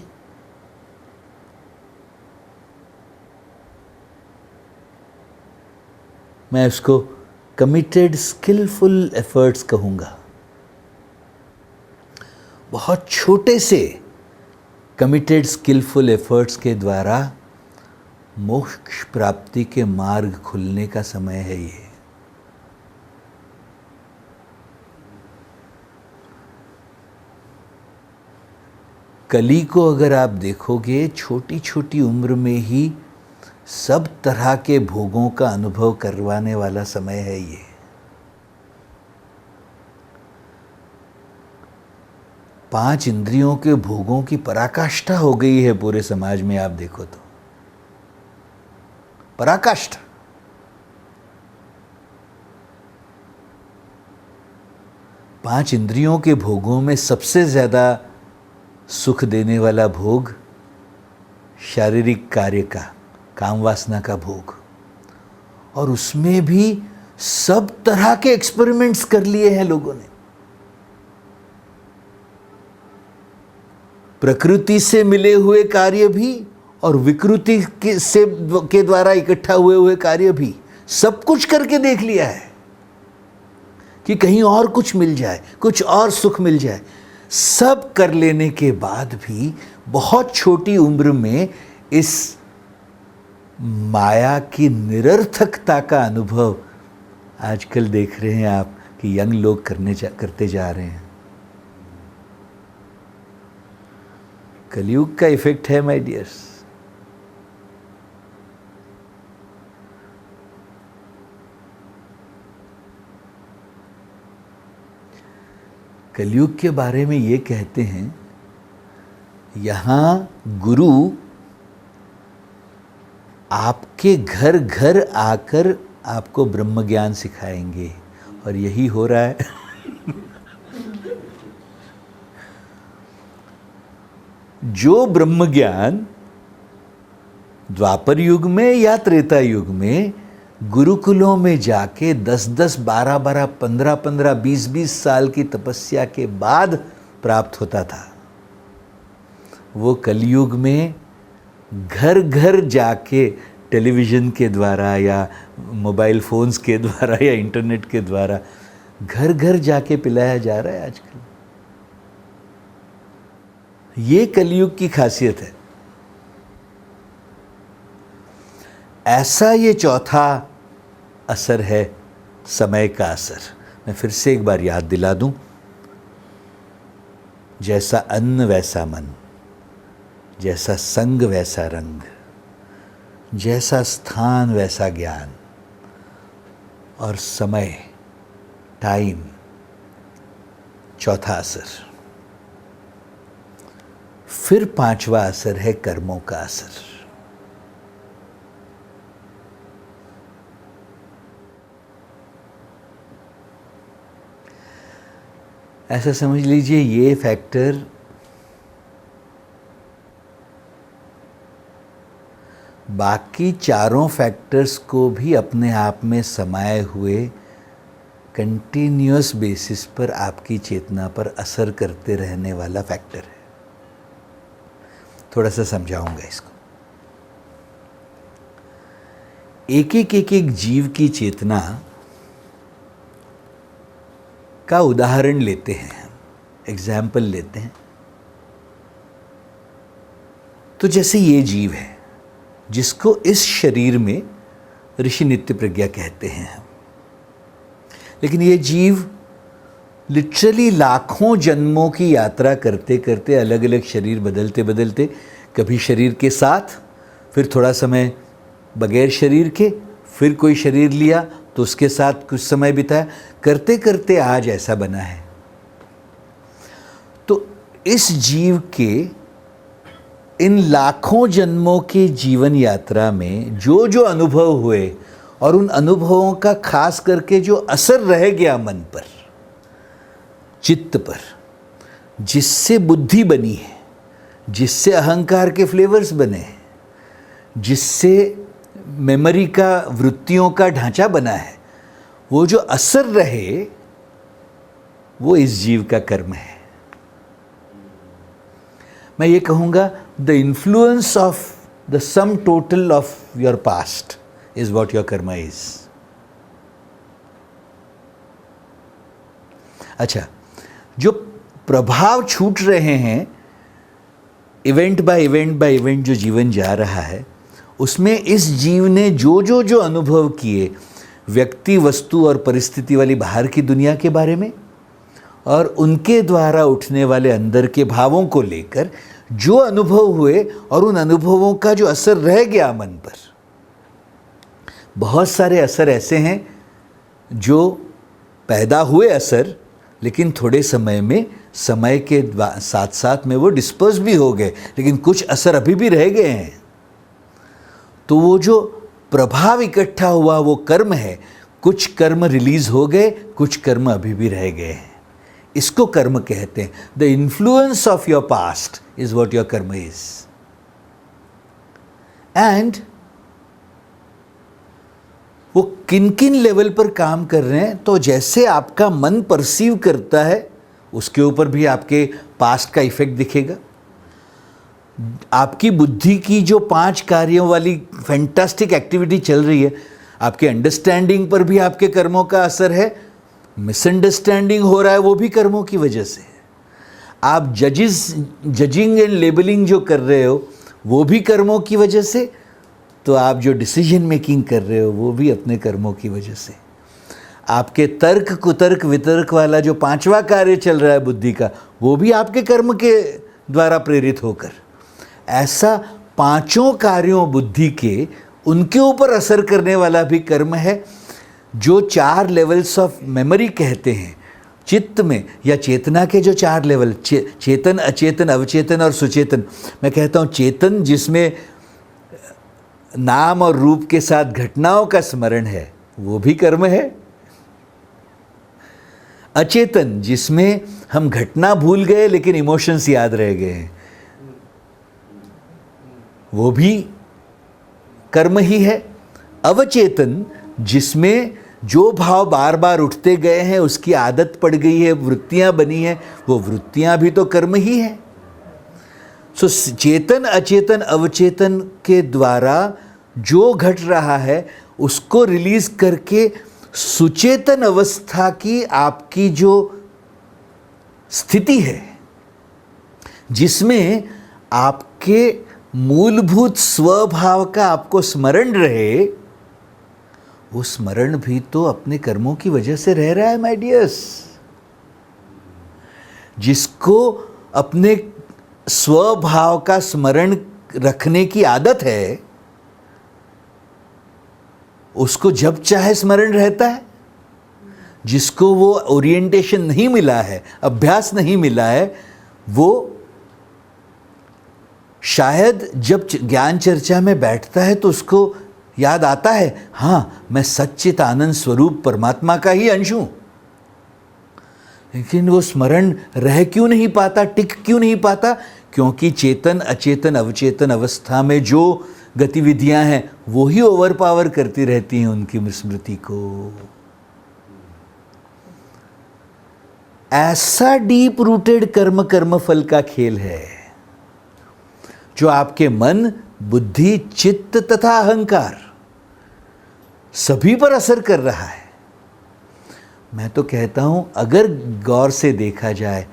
मैं उसको कमिटेड स्किलफुल एफर्ट्स कहूँगा। बहुत छोटे से कमिटेड स्किलफुल एफर्ट्स के द्वारा मोक्ष प्राप्ति के मार्ग खुलने का समय है ये। कली को अगर आप देखोगे, छोटी छोटी उम्र में ही सब तरह के भोगों का अनुभव करवाने वाला समय है ये। पांच इंद्रियों के भोगों की पराकाष्ठा हो गई है पूरे समाज में। आप देखो तो पराकाष्ठा। पांच इंद्रियों के भोगों में सबसे ज्यादा सुख देने वाला भोग शारीरिक कार्य का, काम वासना का भोग, और उसमें भी सब तरह के एक्सपेरिमेंट्स कर लिए हैं लोगों ने। प्रकृति से मिले हुए कार्य भी और विकृति के द्वारा इकट्ठा हुए कार्य भी, सब कुछ करके देख लिया है कि कहीं और कुछ मिल जाए, कुछ और सुख मिल जाए। सब कर लेने के बाद भी बहुत छोटी उम्र में इस माया की निरर्थकता का अनुभव आजकल देख रहे हैं आप कि यंग लोग करते जा रहे हैं। कलयुग का इफेक्ट है माय डियर्स। कलयुग के बारे में ये कहते हैं, यहाँ गुरु आपके घर घर आकर आपको ब्रह्म ज्ञान सिखाएंगे, और यही हो रहा है। जो ब्रह्म ज्ञान द्वापर युग में या त्रेता युग में गुरुकुलों में जाके 10-10, 12-12, 15-15, 20-20 साल की तपस्या के बाद प्राप्त होता था, वो कलयुग में घर घर जाके टेलीविज़न के द्वारा या मोबाइल फ़ोन्स के द्वारा या इंटरनेट के द्वारा घर घर जाके पिलाया जा रहा है आजकल। ये कलयुग की खासियत है। ऐसा ये चौथा असर है समय का असर। मैं फिर से एक बार याद दिला दूं, जैसा अन्न वैसा मन, जैसा संग वैसा रंग, जैसा स्थान वैसा ज्ञान, और समय, टाइम चौथा असर। फिर पांचवा असर है कर्मों का असर। ऐसा समझ लीजिए ये फैक्टर बाकी चारों फैक्टर्स को भी अपने आप में समाये हुए कंटिन्यूअस बेसिस पर आपकी चेतना पर असर करते रहने वाला फैक्टर है। थोड़ा सा समझाऊंगा इसको। एक जीव की चेतना का उदाहरण लेते हैं, एग्जाम्पल लेते हैं। तो जैसे ये जीव है जिसको इस शरीर में ऋषि नित्य प्रज्ञा कहते हैं, लेकिन ये जीव लिटरली लाखों जन्मों की यात्रा करते करते, अलग अलग शरीर बदलते बदलते, कभी शरीर के साथ, फिर थोड़ा समय बगैर शरीर के, फिर कोई शरीर लिया तो उसके साथ कुछ समय बिताया, करते करते आज ऐसा बना है। तो इस जीव के इन लाखों जन्मों की जीवन यात्रा में जो जो अनुभव हुए और उन अनुभवों का खास करके जो असर रह गया मन पर, चित्त पर, जिससे बुद्धि बनी है, जिससे अहंकार के फ्लेवर्स बने, जिससे मेमोरी का, वृत्तियों का ढांचा बना है, वो जो असर रहे वो इस जीव का कर्म है। मैं ये कहूँगा the influence of the sum total of your past is what your Karma is. अच्छा, जो प्रभाव छूट रहे हैं इवेंट बाय इवेंट जो जीवन जा रहा है, उसमें इस जीव ने जो अनुभव किए व्यक्ति, वस्तु और परिस्थिति वाली बाहर की दुनिया के बारे में, और उनके द्वारा उठने वाले अंदर के भावों को लेकर जो अनुभव हुए और उन अनुभवों का जो असर रह गया मन पर, बहुत सारे असर ऐसे हैं जो पैदा हुए असर, लेकिन थोड़े समय में, समय के साथ साथ में वो डिस्पर्स भी हो गए, लेकिन कुछ असर अभी भी रह गए हैं। तो वो जो प्रभाव इकट्ठा हुआ वो कर्म है। कुछ कर्म रिलीज हो गए, कुछ कर्म अभी भी रह गए हैं। इसको कर्म कहते हैं। The influence of your past is what your कर्म इज। एंड वो किन किन लेवल पर काम कर रहे हैं, तो जैसे आपका मन परसीव करता है उसके ऊपर भी आपके पास्ट का इफेक्ट दिखेगा। आपकी बुद्धि की जो 5 कार्यों वाली फैंटास्टिक एक्टिविटी चल रही है, आपके अंडरस्टैंडिंग पर भी आपके कर्मों का असर है। मिसअंडरस्टैंडिंग हो रहा है वो भी कर्मों की वजह से है। आप जजिंग एंड लेबलिंग जो कर रहे हो वो भी कर्मों की वजह से, तो आप जो डिसीजन मेकिंग कर रहे हो वो भी अपने कर्मों की वजह से। आपके तर्क कुतर्क वितर्क वाला जो 5वां कार्य चल रहा है बुद्धि का, वो भी आपके कर्म के द्वारा प्रेरित होकर। ऐसा 5 कार्यों बुद्धि के, उनके ऊपर असर करने वाला भी कर्म है, जो 4 लेवल्स ऑफ मेमोरी कहते हैं चित्त में, या चेतना के जो 4 लेवल, चेतन, अचेतन, अवचेतन और सुचेतन। मैं कहता हूँ चेतन जिसमें नाम और रूप के साथ घटनाओं का स्मरण है, वो भी कर्म है। अचेतन जिसमें हम घटना भूल गए लेकिन इमोशंस याद रह गए हैं, वो भी कर्म ही है। अवचेतन जिसमें जो भाव बार बार उठते गए हैं, उसकी आदत पड़ गई है, वृत्तियां बनी हैं, वो वृत्तियां भी तो कर्म ही है। सो चेतन अचेतन अवचेतन के द्वारा जो घट रहा है उसको रिलीज करके सुचेतन अवस्था की आपकी जो स्थिति है, जिसमें आपके मूलभूत स्वभाव का आपको स्मरण रहे, वो स्मरण भी तो अपने कर्मों की वजह से रह रहा है माय डियर्स। जिसको अपने स्वभाव का स्मरण रखने की आदत है, उसको जब चाहे स्मरण रहता है। जिसको वो ओरिएंटेशन नहीं मिला है, अभ्यास नहीं मिला है, वो शायद जब ज्ञान चर्चा में बैठता है तो उसको याद आता है, हाँ मैं सच्चित आनंद स्वरूप परमात्मा का ही अंश हूं। लेकिन वो स्मरण रह क्यों नहीं पाता, टिक क्यों नहीं पाता? क्योंकि चेतन अचेतन अवचेतन अवस्था में जो गतिविधियां हैं वो ही ओवर पावर करती रहती हैं उनकी स्मृति को। ऐसा डीप रूटेड कर्म कर्मफल का खेल है जो आपके मन, बुद्धि, चित्त तथा अहंकार सभी पर असर कर रहा है। मैं तो कहता हूं, अगर गौर से देखा जाए,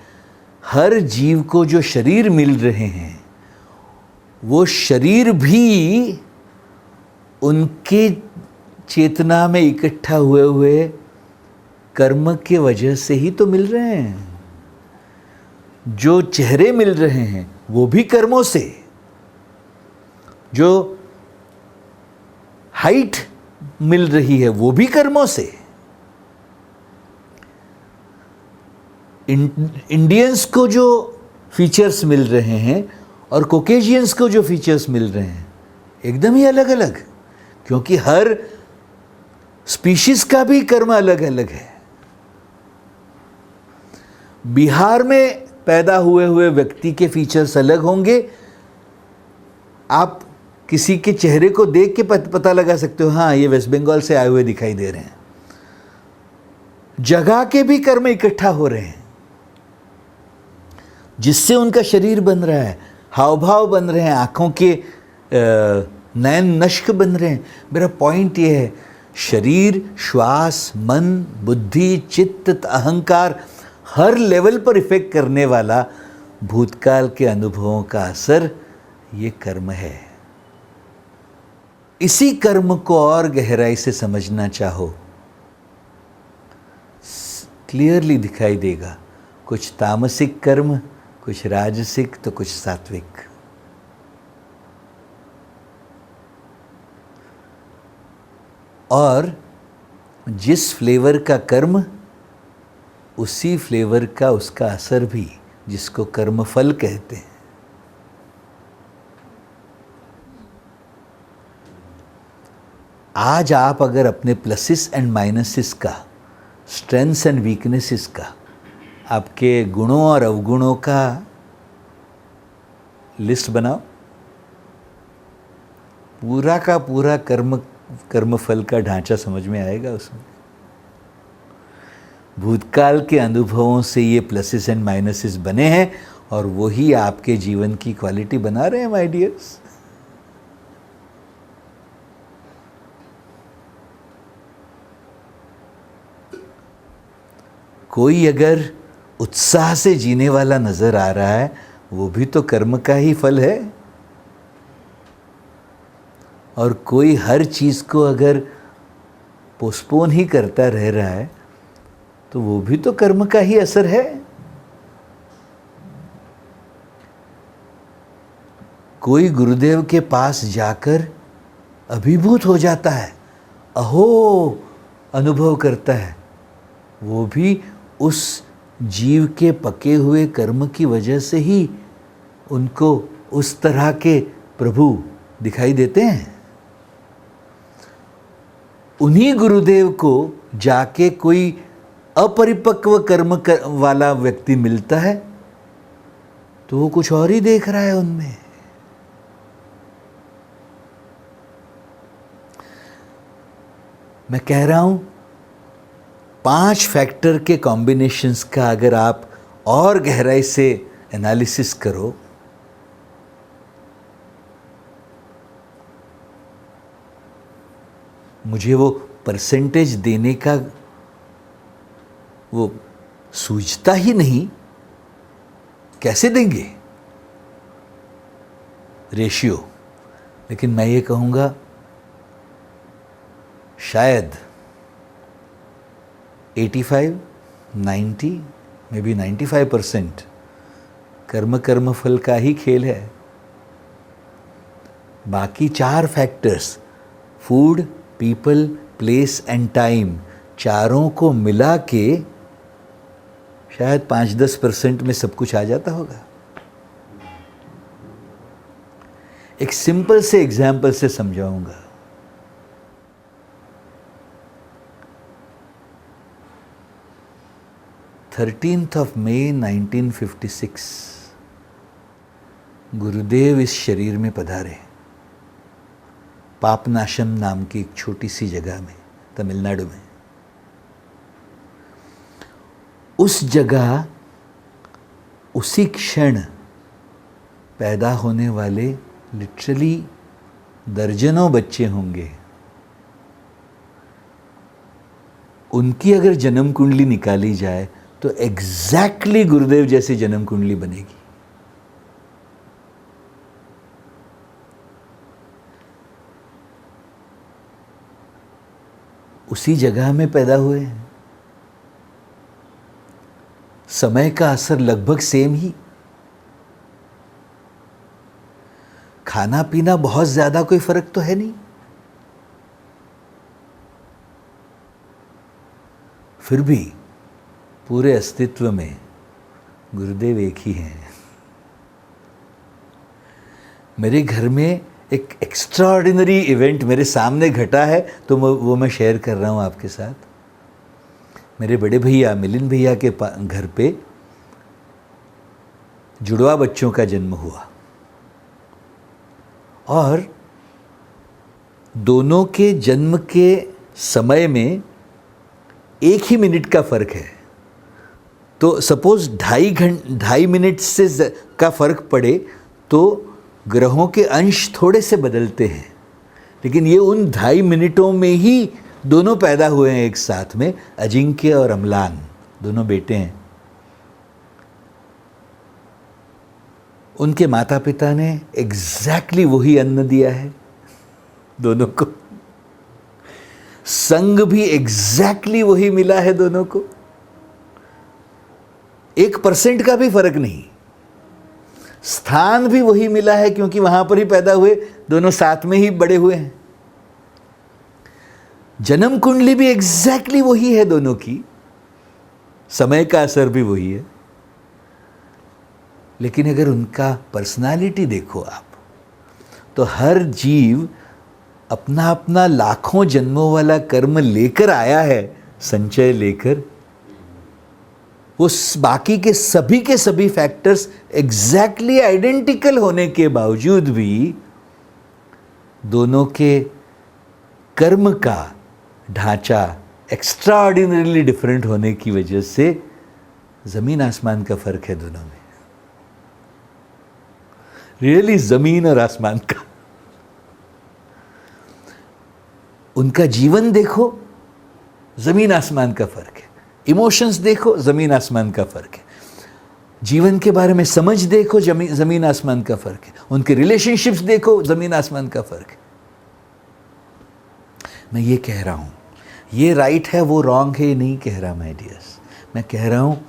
हर जीव को जो शरीर मिल रहे हैं वो शरीर भी उनके चेतना में इकट्ठा हुए कर्म के वजह से ही तो मिल रहे हैं। जो चेहरे मिल रहे हैं वो भी कर्मों से, जो हाइट मिल रही है वो भी कर्मों से। इंडियंस को जो फीचर्स मिल रहे हैं और कॉकेशियंस को जो फीचर्स मिल रहे हैं एकदम ही अलग अलग, क्योंकि हर स्पीशीज का भी कर्म अलग अलग है। बिहार में पैदा हुए व्यक्ति के फीचर्स अलग होंगे। आप किसी के चेहरे को देख के पता लगा सकते हो, हाँ ये वेस्ट बंगाल से आए हुए दिखाई दे रहे हैं। जगह के भी कर्म इकट्ठा हो रहे हैं जिससे उनका शरीर बन रहा है, हाव भाव बन रहे हैं, आंखों के नयन नष्क बन रहे हैं। मेरा पॉइंट ये है, शरीर, श्वास, मन, बुद्धि, चित्त, अहंकार, हर लेवल पर इफेक्ट करने वाला भूतकाल के अनुभवों का असर ये कर्म है। इसी कर्म को और गहराई से समझना चाहो, क्लियरली दिखाई देगा। कुछ तामसिक कर्म, कुछ राजसिक, तो कुछ सात्विक। और जिस फ्लेवर का कर्म, उसी फ्लेवर का उसका असर भी, जिसको कर्मफल कहते हैं। आज आप अगर अपने प्लसेस एंड माइनसेस का, स्ट्रेंथ्स एंड वीकनेसेस का, आपके गुणों और अवगुणों का लिस्ट बनाओ, पूरा का पूरा कर्म कर्मफल का ढांचा समझ में आएगा उसमें। भूतकाल के अनुभवों से ये प्लसेस एंड माइनसेस बने हैं और वही आपके जीवन की क्वालिटी बना रहे हैं माय डियर्स। कोई अगर उत्साह से जीने वाला नजर आ रहा है, वो भी तो कर्म का ही फल है। और कोई हर चीज को अगर पोस्टपोन ही करता रह रहा है, तो वो भी तो कर्म का ही असर है। कोई गुरुदेव के पास जाकर अभिभूत हो जाता है, अहो अनुभव करता है, वो भी उस जीव के पके हुए कर्म की वजह से ही उनको उस तरह के प्रभु दिखाई देते हैं। उन्हीं गुरुदेव को जाके कोई अपरिपक्व कर्म वाला व्यक्ति मिलता है, तो वो कुछ और ही देख रहा है उनमें। मैं कह रहा हूं 5 फैक्टर के कॉम्बिनेशंस का अगर आप और गहराई से एनालिसिस करो, मुझे वो परसेंटेज देने का वो सूझता ही नहीं, कैसे देंगे रेशियो। लेकिन मैं ये कहूँगा शायद 85, 90, मे बी 95% कर्म फल का ही खेल है। बाकी 4 factors food, people, place and time, चारों को मिला के शायद 5-10% में सब कुछ आ जाता होगा। एक सिंपल से एग्जाम्पल से समझाऊंगा। 13th of May 1956 गुरुदेव इस शरीर में पधारे, पापनाशम नाम की एक छोटी सी जगह में, तमिलनाडु में। उस जगह उसी क्षण पैदा होने वाले लिटरली दर्जनों बच्चे होंगे। उनकी अगर जन्म कुंडली निकाली जाए तो एग्जैक्टली गुरुदेव जैसी जन्म कुंडली बनेगी। उसी जगह में पैदा हुए हैं। समय का असर लगभग सेम ही। खाना पीना बहुत ज्यादा कोई फर्क तो है नहीं। फिर भी पूरे अस्तित्व में गुरुदेव एक ही हैं। मेरे घर में एक एक्स्ट्राऑर्डिनरी इवेंट मेरे सामने घटा है, तो वो मैं शेयर कर रहा हूँ आपके साथ। मेरे बड़े भैया मिलिंद भैया के घर पे जुड़वा बच्चों का जन्म हुआ और दोनों के जन्म के समय में 1 ही मिनट का फ़र्क है। तो सपोज 2.5 मिनट से का फ़र्क पड़े तो ग्रहों के अंश थोड़े से बदलते हैं, लेकिन ये उन 2.5 मिनटों में ही दोनों पैदा हुए हैं एक साथ में। अजिंक्य और अम्लान दोनों बेटे हैं। उनके माता पिता ने एग्जैक्टली वही अन्न दिया है दोनों को। संग भी एग्जैक्टली वही मिला है दोनों को। 1% का भी फर्क नहीं। स्थान भी वही मिला है क्योंकि वहां पर ही पैदा हुए, दोनों साथ में ही बड़े हुए हैं। जन्म कुंडली भी एग्जैक्टली वही है दोनों की। समय का असर भी वही है। लेकिन अगर उनका पर्सनालिटी देखो आप, तो हर जीव अपना अपना लाखों जन्मों वाला कर्म लेकर आया है, संचय लेकर। वो बाकी के सभी फैक्टर्स एग्जैक्टली आइडेंटिकल होने के बावजूद भी दोनों के कर्म का ढांचा एक्स्ट्रा ऑर्डिनरीली डिफरेंट होने की वजह से ज़मीन आसमान का फ़र्क है दोनों में, रियली ज़मीन और आसमान का। उनका जीवन देखो, ज़मीन आसमान का फ़र्क है। इमोशंस देखो, ज़मीन आसमान का फ़र्क है। जीवन के बारे में समझ देखो, ज़मीन आसमान का फ़र्क है। उनके रिलेशनशिप्स देखो, ज़मीन आसमान का फ़र्क है। मैं ये कह रहा हूँ, ये राइट है वो रॉन्ग है, ये नहीं कह रहा माय डियर्स। मैं कह रहा हूँ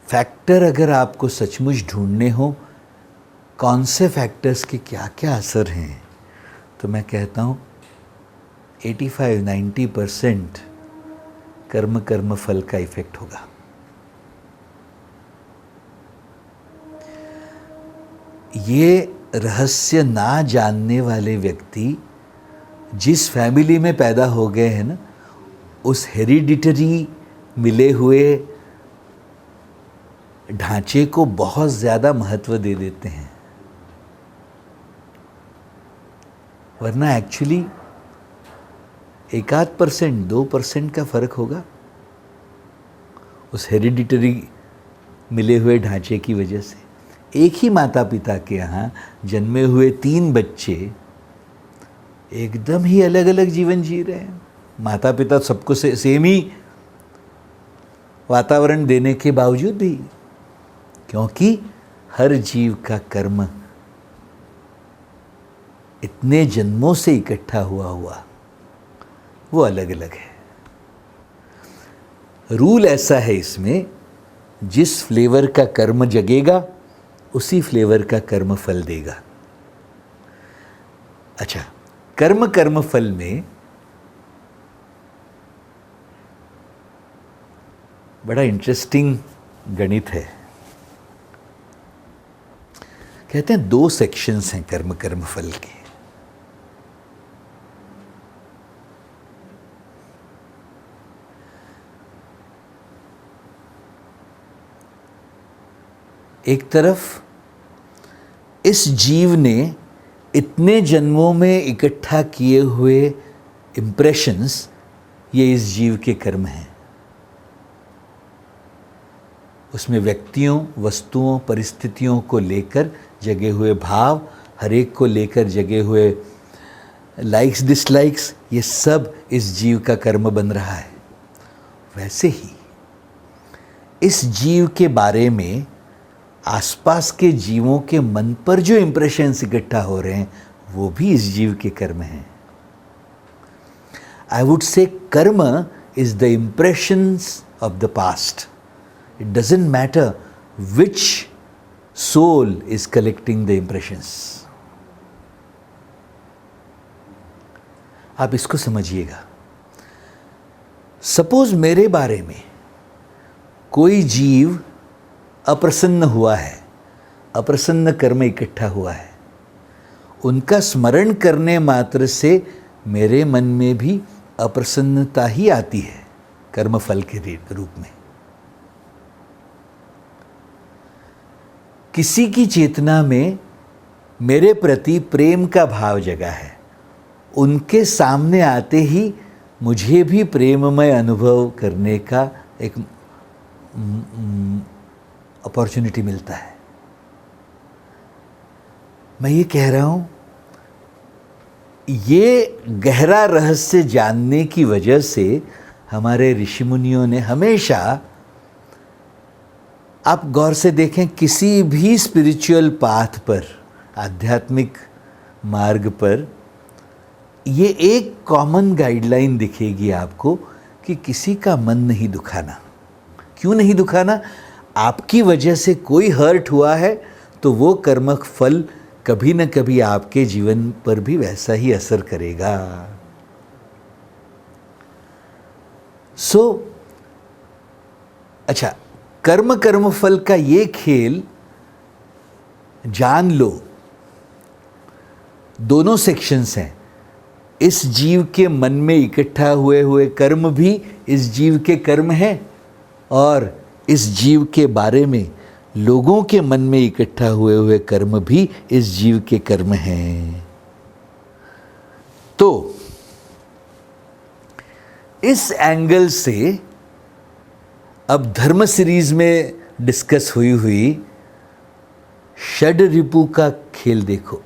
फैक्टर अगर आपको सचमुच ढूंढने हो कौन से फैक्टर्स के क्या क्या असर हैं, तो मैं कहता हूँ 85-90% कर्म फल का इफेक्ट होगा। ये रहस्य ना जानने वाले व्यक्ति जिस फैमिली में पैदा हो गए हैं ना, उस हेरिडिटरी मिले हुए ढांचे को बहुत ज़्यादा महत्व दे देते हैं, वरना एक्चुअली 1-2% 2% का फ़र्क होगा उस हेरिडिटरी मिले हुए ढांचे की वजह से। एक ही माता पिता के यहाँ जन्मे हुए 3 बच्चे एकदम ही अलग अलग जीवन जी रहे हैं। माता पिता सबको सेम ही वातावरण देने के बावजूद भी, क्योंकि हर जीव का कर्म इतने जन्मों से इकट्ठा हुआ वो अलग अलग है। रूल ऐसा है इसमें, जिस फ्लेवर का कर्म जगेगा उसी फ्लेवर का कर्म फल देगा। अच्छा, कर्म फल में बड़ा इंटरेस्टिंग गणित है। कहते हैं 2 सेक्शंस हैं कर्म फल के। एक तरफ इस जीव ने इतने जन्मों में इकट्ठा किए हुए इम्प्रेशंस, ये इस जीव के कर्म हैं। उसमें व्यक्तियों, वस्तुओं, परिस्थितियों को लेकर जगे हुए भाव, हर एक को लेकर जगे हुए लाइक्स डिसलाइक्स, ये सब इस जीव का कर्म बन रहा है। वैसे ही इस जीव के बारे में आसपास के जीवों के मन पर जो इम्प्रेशंस इकट्ठा हो रहे हैं वो भी इस जीव के कर्म हैं। आई would say karma is the impressions of the past. It doesn't matter which soul is collecting the impressions. आप इसको समझिएगा। सपोज मेरे बारे में कोई जीव अप्रसन्न हुआ है, अप्रसन्न कर्म इकट्ठा हुआ है, उनका स्मरण करने मात्र से मेरे मन में भी अप्रसन्नता ही आती है कर्मफल के रूप में। किसी की चेतना में मेरे प्रति प्रेम का भाव जगा है, उनके सामने आते ही मुझे भी प्रेममय अनुभव करने का एक अपॉर्चुनिटी मिलता है। मैं ये कह रहा हूँ, ये गहरा रहस्य जानने की वजह से हमारे ऋषि मुनियों ने हमेशा, आप गौर से देखें, किसी भी स्पिरिचुअल पाथ पर, आध्यात्मिक मार्ग पर, ये एक कॉमन गाइडलाइन दिखेगी आपको कि किसी का मन नहीं दुखाना। क्यों नहीं दुखाना? आपकी वजह से कोई हर्ट हुआ है तो वो कर्म फल कभी न कभी आपके जीवन पर भी वैसा ही असर करेगा। अच्छा, कर्म फल का ये खेल जान लो। दोनों सेक्शंस हैं। इस जीव के मन में इकट्ठा हुए कर्म भी इस जीव के कर्म हैं, और इस जीव के बारे में लोगों के मन में इकट्ठा हुए कर्म भी इस जीव के कर्म हैं। तो इस एंगल से अब धर्म सीरीज में डिस्कस हुई षड रिपु का खेल देखो,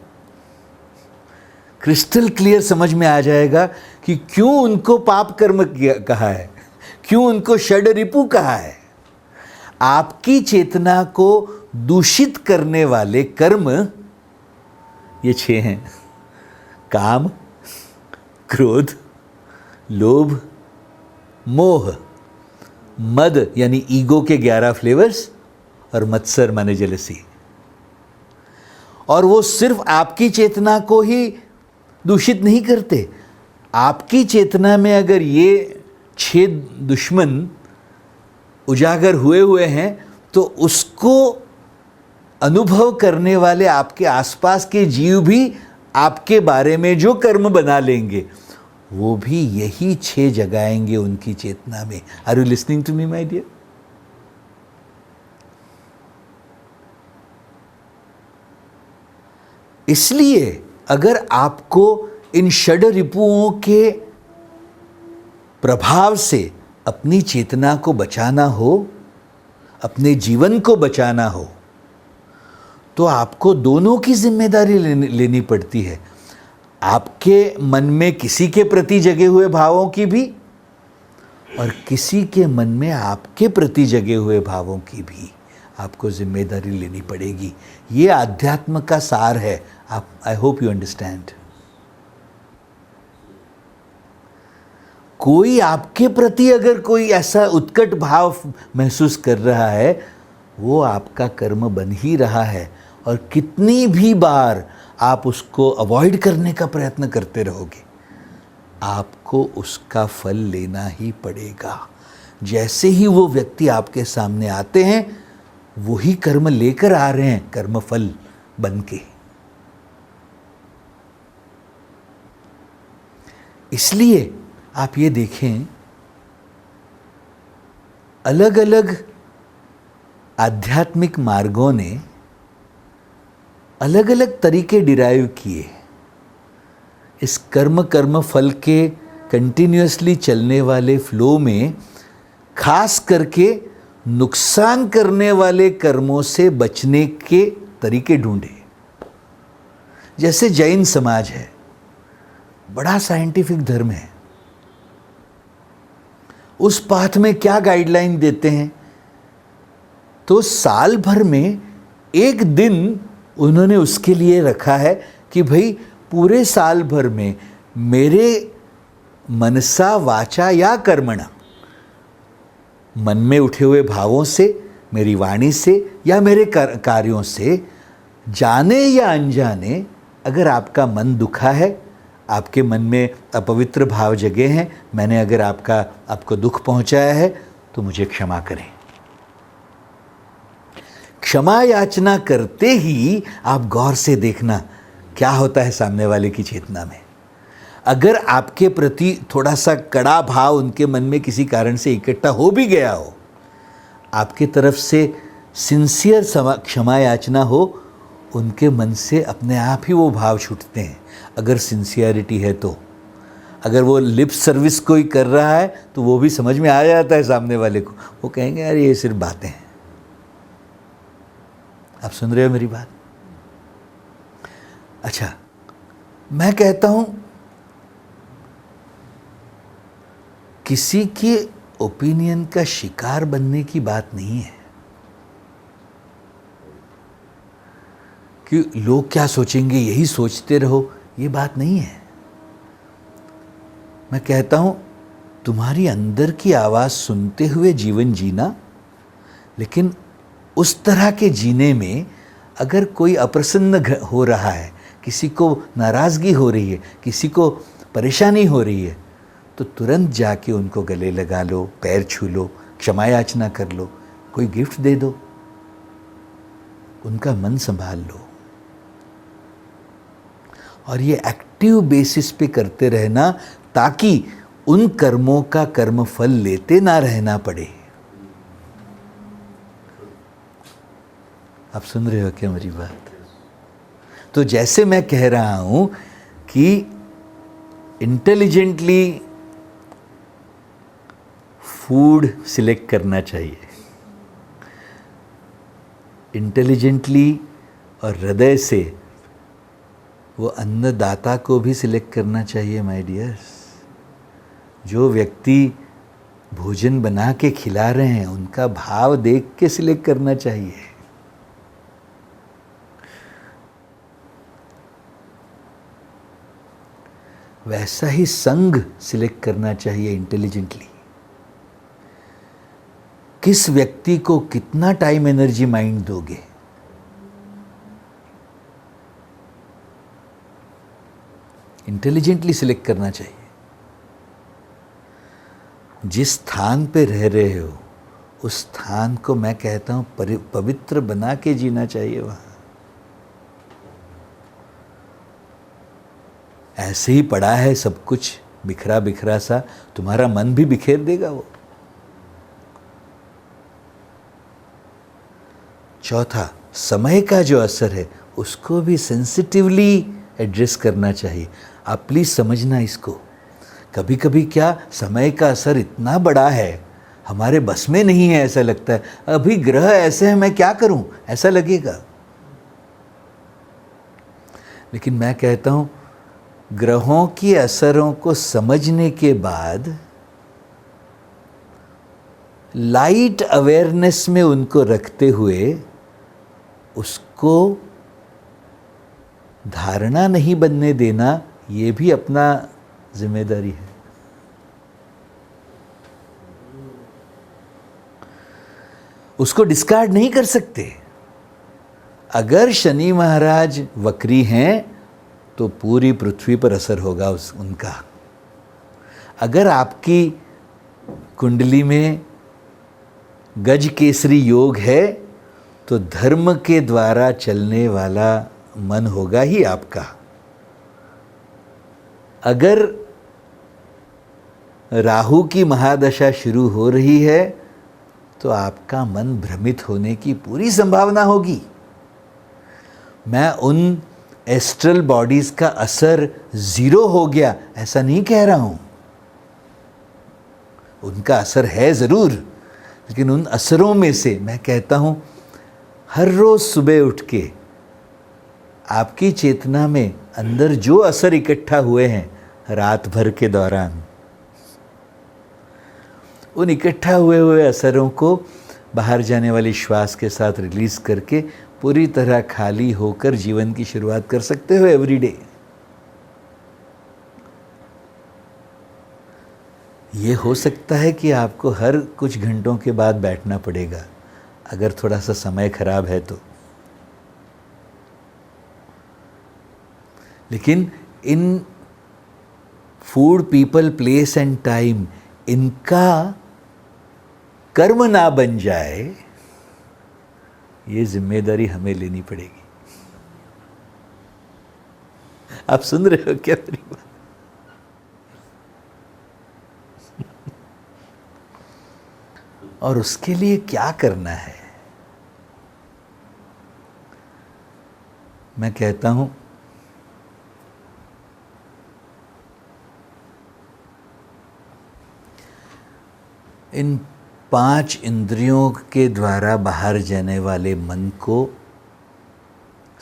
क्रिस्टल क्लियर समझ में आ जाएगा कि क्यों उनको पाप कर्म कहा है, क्यों उनको षड रिपु कहा है। आपकी चेतना को दूषित करने वाले कर्म ये 6 हैं: काम, क्रोध, लोभ, मोह, मद यानी ईगो के 11 फ्लेवर्स, और मत्सर माने जेलसी। और वो सिर्फ आपकी चेतना को ही दूषित नहीं करते, आपकी चेतना में अगर ये 6 दुश्मन उजागर हुए हैं तो उसको अनुभव करने वाले आपके आसपास के जीव भी आपके बारे में जो कर्म बना लेंगे वो भी यही 6 जगाएंगे उनकी चेतना में। Are you listening to me my dear? इसलिए अगर आपको इन षड रिपुओं के प्रभाव से अपनी चेतना को बचाना हो, अपने जीवन को बचाना हो, तो आपको दोनों की जिम्मेदारी लेनी पड़ती है। आपके मन में किसी के प्रति जगे हुए भावों की भी, और किसी के मन में आपके प्रति जगे हुए भावों की भी आपको जिम्मेदारी लेनी पड़ेगी। ये आध्यात्म का सार है। आप, आई होप यू अंडरस्टैंड। कोई आपके प्रति अगर कोई ऐसा उत्कट भाव महसूस कर रहा है, वो आपका कर्म बन ही रहा है, और कितनी भी बार आप उसको अवॉइड करने का प्रयत्न करते रहोगे, आपको उसका फल लेना ही पड़ेगा। जैसे ही वो व्यक्ति आपके सामने आते हैं, वही कर्म लेकर आ रहे हैं, कर्म फल बन के। इसलिए आप ये देखें, अलग अलग आध्यात्मिक मार्गों ने अलग अलग तरीके डिराइव किए इस कर्म फल के कंटिन्यूअसली चलने वाले फ्लो में, खास करके नुकसान करने वाले कर्मों से बचने के तरीके ढूंढे। जैसे जैन समाज है, बड़ा साइंटिफिक धर्म है। उस पाथ में क्या गाइडलाइन देते हैं, तो साल भर में एक दिन उन्होंने उसके लिए रखा है कि भाई पूरे साल भर में मेरे मनसा वाचा या कर्मणा, मन में उठे हुए भावों से, मेरी वाणी से या मेरे कार्यों से, जाने या अनजाने अगर आपका मन दुखा है, आपके मन में अपवित्र भाव जगे हैं, मैंने अगर आपको दुख पहुंचाया है, तो मुझे क्षमा करें। क्षमा याचना करते ही आप गौर से देखना क्या होता है सामने वाले की चेतना में। अगर आपके प्रति थोड़ा सा कड़ा भाव उनके मन में किसी कारण से इकट्ठा हो भी गया हो, आपके तरफ से सिंसियर क्षमा याचना हो, उनके मन से अपने आप ही वो भाव छूटते हैं। अगर सिंसियरिटी है तो, अगर वो लिप सर्विस कोई कर रहा है तो वो भी समझ में आ जाता है सामने वाले को। वो कहेंगे यार ये सिर्फ बातें हैं। आप सुन रहे हो मेरी बात? अच्छा, मैं कहता हूं किसी के ओपिनियन का शिकार बनने की बात नहीं है कि लोग क्या सोचेंगे यही सोचते रहो, ये बात नहीं है। मैं कहता हूं तुम्हारी अंदर की आवाज़ सुनते हुए जीवन जीना, लेकिन उस तरह के जीने में अगर कोई अप्रसन्न हो रहा है, किसी को नाराज़गी हो रही है, किसी को परेशानी हो रही है, तो तुरंत जाके उनको गले लगा लो, पैर छू लो, क्षमा याचना कर लो, कोई गिफ्ट दे दो, उनका मन संभाल लो। और ये एक्टिव बेसिस पे करते रहना, ताकि उन कर्मों का कर्म फल लेते ना रहना पड़े। आप सुन रहे हो क्या मेरी बात? तो जैसे मैं कह रहा हूं कि इंटेलिजेंटली फूड सिलेक्ट करना चाहिए, इंटेलिजेंटली और हृदय से वो अन्नदाता को भी सिलेक्ट करना चाहिए माय डियर्स। जो व्यक्ति भोजन बना के खिला रहे हैं उनका भाव देख के सिलेक्ट करना चाहिए। वैसा ही संग सिलेक्ट करना चाहिए इंटेलिजेंटली। किस व्यक्ति को कितना टाइम एनर्जी माइंड दोगे, इंटेलिजेंटली सिलेक्ट करना चाहिए। जिस स्थान पे रह रहे हो उस स्थान को मैं कहता हूं पवित्र बना के जीना चाहिए। वहां ऐसे ही पड़ा है सब कुछ बिखरा बिखरा सा, तुम्हारा मन भी बिखेर देगा वो। चौथा, समय का जो असर है उसको भी सेंसिटिवली एड्रेस करना चाहिए। आप प्लीज समझना इसको। कभी कभी क्या समय का असर इतना बड़ा है हमारे बस में नहीं है, ऐसा लगता है अभी ग्रह ऐसे हैं मैं क्या करूं, ऐसा लगेगा। लेकिन मैं कहता हूं ग्रहों की असरों को समझने के बाद लाइट अवेयरनेस में उनको रखते हुए उसको धारणा नहीं बनने देना, ये भी अपना जिम्मेदारी है। उसको डिस्कार्ड नहीं कर सकते। अगर शनि महाराज वक्री हैं तो पूरी पृथ्वी पर असर होगा उनका। अगर आपकी कुंडली में गज केसरी योग है तो धर्म के द्वारा चलने वाला मन होगा ही आपका। अगर राहु की महादशा शुरू हो रही है तो आपका मन भ्रमित होने की पूरी संभावना होगी। मैं उन एस्ट्रल बॉडीज का असर 0 हो गया ऐसा नहीं कह रहा हूं, उनका असर है जरूर, लेकिन उन असरों में से मैं कहता हूं हर रोज सुबह उठ के आपकी चेतना में अंदर जो असर इकट्ठा हुए हैं रात भर के दौरान, उन इकट्ठा हुए असरों को बाहर जाने वाली श्वास के साथ रिलीज करके पूरी तरह खाली होकर जीवन की शुरुआत कर सकते हो एवरीडे। ये हो सकता है कि आपको हर कुछ घंटों के बाद बैठना पड़ेगा अगर थोड़ा सा समय खराब है तो, लेकिन इन food, people, place and time इनका कर्म ना बन जाए, ये जिम्मेदारी हमें लेनी पड़ेगी। आप सुन रहे हो क्या मेरी बात? और उसके लिए क्या करना है? मैं कहता हूं इन 5 इंद्रियों के द्वारा बाहर जाने वाले मन को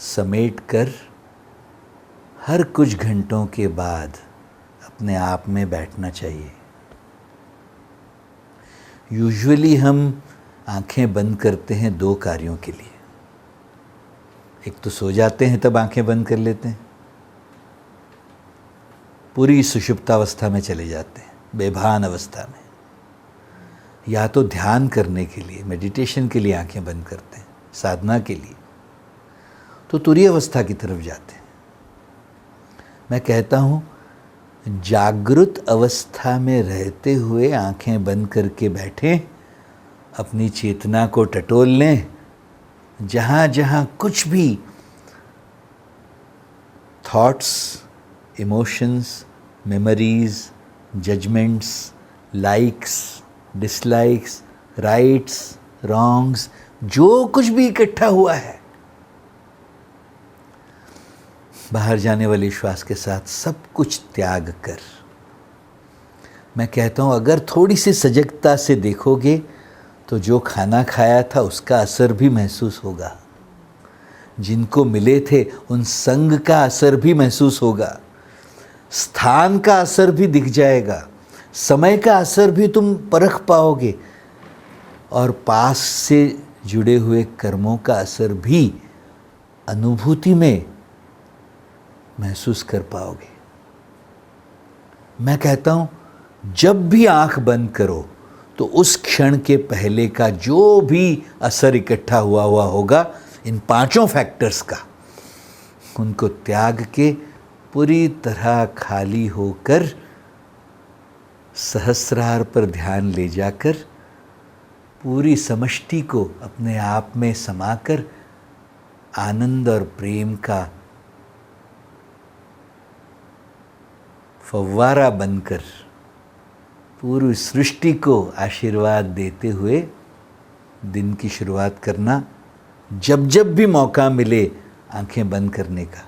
समेट कर हर कुछ घंटों के बाद अपने आप में बैठना चाहिए। यूजुअली हम आंखें बंद करते हैं 2 कार्यों के लिए। एक तो सो जाते हैं तब आंखें बंद कर लेते हैं, पूरी सुषुप्तावस्था में चले जाते हैं, बेभान अवस्था में। या तो ध्यान करने के लिए, मेडिटेशन के लिए आंखें बंद करते हैं, साधना के लिए, तो तुरीय अवस्था की तरफ जाते हैं। मैं कहता हूँ जागृत अवस्था में रहते हुए आंखें बंद करके बैठें, अपनी चेतना को टटोल लें। जहाँ जहाँ कुछ भी thoughts, emotions, memories, judgements, likes, dislikes, rights, wrongs, जो कुछ भी इकट्ठा हुआ है, बाहर जाने वाली श्वास के साथ सब कुछ त्याग कर मैं कहता हूँ अगर थोड़ी सी सजगता से देखोगे तो जो खाना खाया था उसका असर भी महसूस होगा, जिनको मिले थे उन संग का असर भी महसूस होगा, स्थान का असर भी दिख जाएगा, समय का असर भी तुम परख पाओगे और पास से जुड़े हुए कर्मों का असर भी अनुभूति में महसूस कर पाओगे। मैं कहता हूँ जब भी आंख बंद करो तो उस क्षण के पहले का जो भी असर इकट्ठा हुआ होगा इन पांचों फैक्टर्स का, उनको त्याग के पूरी तरह खाली होकर सहस्रार पर ध्यान ले जाकर पूरी समष्टि को अपने आप में समाकर आनंद और प्रेम का फव्वारा बनकर पूरी सृष्टि को आशीर्वाद देते हुए दिन की शुरुआत करना। जब जब भी मौका मिले आंखें बंद करने का,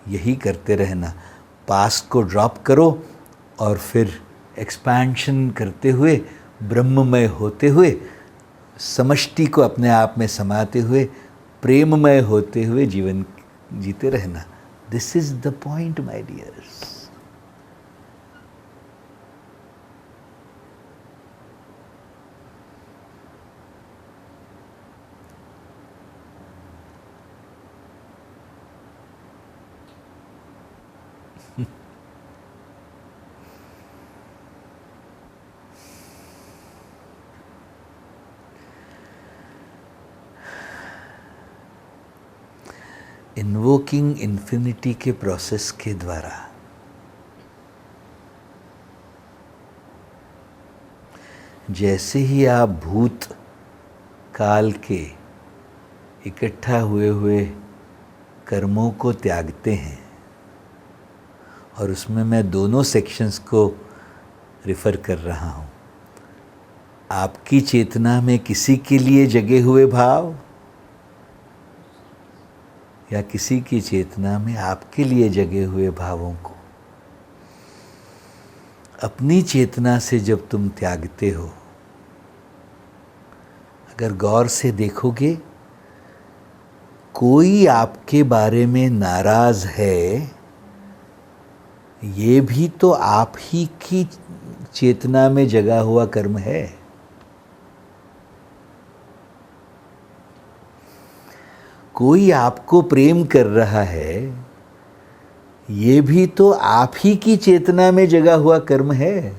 यही करते रहना। पास्ट को ड्रॉप करो और फिर एक्सपेंशन करते हुए, ब्रह्ममय होते हुए, समष्टि को अपने आप में समाते हुए, प्रेममय होते हुए जीवन जीते रहना। This is the point my dears. Invoking infinity के प्रोसेस के द्वारा जैसे ही आप भूत काल के इकट्ठा हुए कर्मों को त्यागते हैं, और उसमें मैं दोनों सेक्शंस को रिफ़र कर रहा हूँ, आपकी चेतना में किसी के लिए जगे हुए भाव या किसी की चेतना में आपके लिए जगे हुए भावों को अपनी चेतना से जब तुम त्यागते हो, अगर गौर से देखोगे कोई आपके बारे में नाराज है, ये भी तो आप ही की चेतना में जगा हुआ कर्म है। कोई आपको प्रेम कर रहा है, ये भी तो आप ही की चेतना में जगा हुआ कर्म है।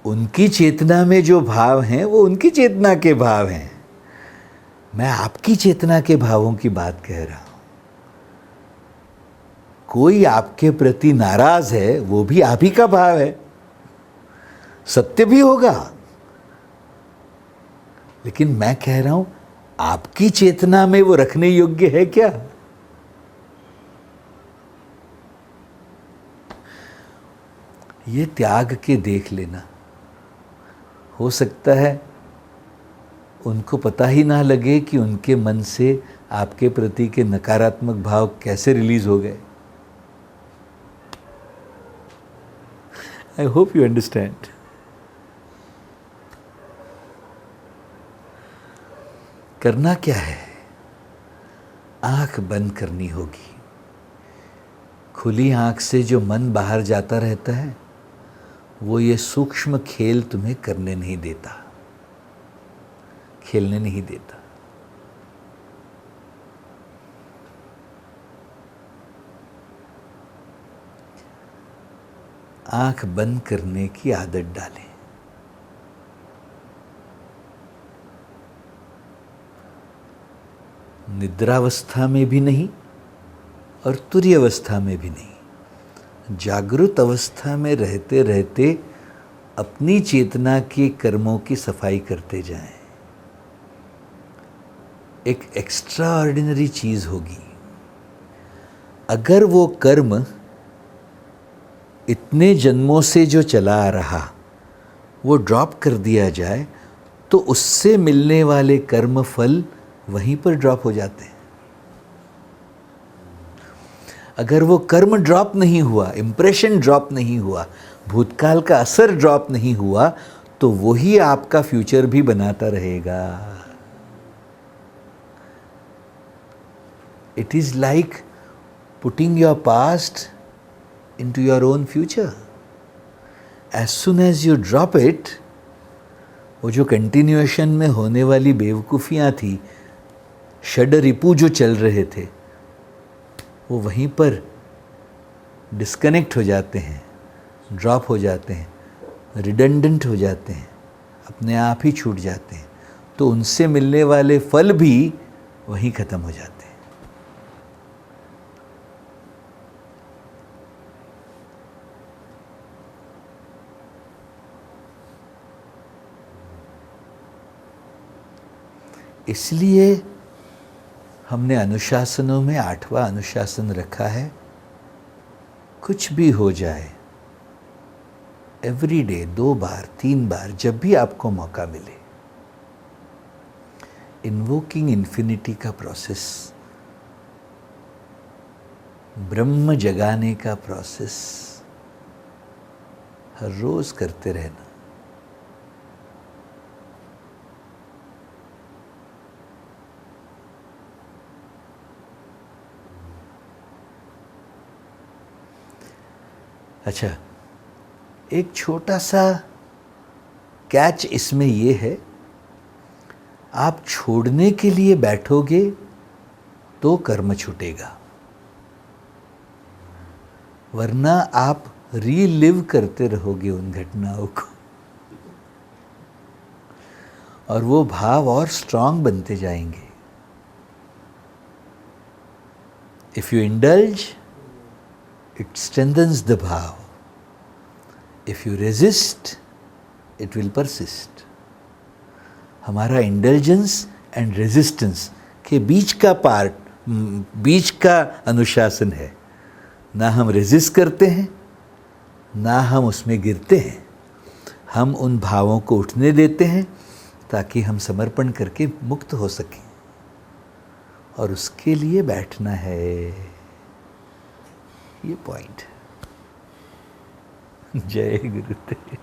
उनकी चेतना में जो भाव हैं वो उनकी चेतना के भाव हैं। मैं आपकी चेतना के भावों की बात कह रहा हूं। कोई आपके प्रति नाराज है, वो भी आप ही का भाव है, सत्य भी होगा, लेकिन मैं कह रहा हूं आपकी चेतना में वो रखने योग्य है क्या? ये त्याग के देख लेना। हो सकता है उनको पता ही ना लगे कि उनके मन से आपके प्रति के नकारात्मक भाव कैसे रिलीज हो गए। I hope you understand. करना क्या है? आंख बंद करनी होगी। खुली आंख से जो मन बाहर जाता रहता है, वो ये सूक्ष्म खेल तुम्हें करने नहीं देता, खेलने नहीं देता। आंख बंद करने की आदत डालें। निद्रावस्था में भी नहीं और तुरीय अवस्था में भी नहीं, जागृत अवस्था में रहते रहते अपनी चेतना के कर्मों की सफाई करते जाएं। एक एक्स्ट्रा ऑर्डिनरी चीज़ होगी। अगर वो कर्म इतने जन्मों से जो चला आ रहा वो ड्रॉप कर दिया जाए, तो उससे मिलने वाले कर्म फल वहीं पर ड्रॉप हो जाते हैं। अगर वो कर्म ड्रॉप नहीं हुआ, इम्प्रेशन ड्रॉप नहीं हुआ, भूतकाल का असर ड्रॉप नहीं हुआ, तो वही आपका फ्यूचर भी बनाता रहेगा। It is like putting your past into your own future. As soon as you drop it, वो जो कंटिन्यूएशन में होने वाली बेवकूफ़ियाँ थी, षड रिपू जो चल रहे थे, वो वहीं पर डिस्कनेक्ट हो जाते हैं, ड्रॉप हो जाते हैं, रिडंडेंट हो जाते हैं, अपने आप ही छूट जाते हैं। तो उनसे मिलने वाले फल भी वहीं ख़त्म हो जाते हैं। इसलिए हमने अनुशासनों में 8वां अनुशासन रखा है, कुछ भी हो जाए, एवरी डे 2 बार 3 बार जब भी आपको मौका मिले, इन्वोकिंग इन्फिनिटी का प्रोसेस, ब्रह्म जगाने का प्रोसेस हर रोज करते रहना। अच्छा, एक छोटा सा कैच इसमें ये है, आप छोड़ने के लिए बैठोगे तो कर्म छूटेगा, वरना आप रीलिव करते रहोगे उन घटनाओं को, और वो भाव और स्ट्रांग बनते जाएंगे। If you indulge, it strengthens the bhav. If you resist, it will persist. हमारा इंडल्जेंस एंड रेजिस्टेंस के बीच का पार्ट, बीच का अनुशासन है। ना हम रेजिस्ट करते हैं, ना हम उसमें गिरते हैं। हम उन भावों को उठने देते हैं ताकि हम समर्पण करके मुक्त हो सकें, और उसके लिए बैठना है। ये पॉइंट। जय गुरुदेव।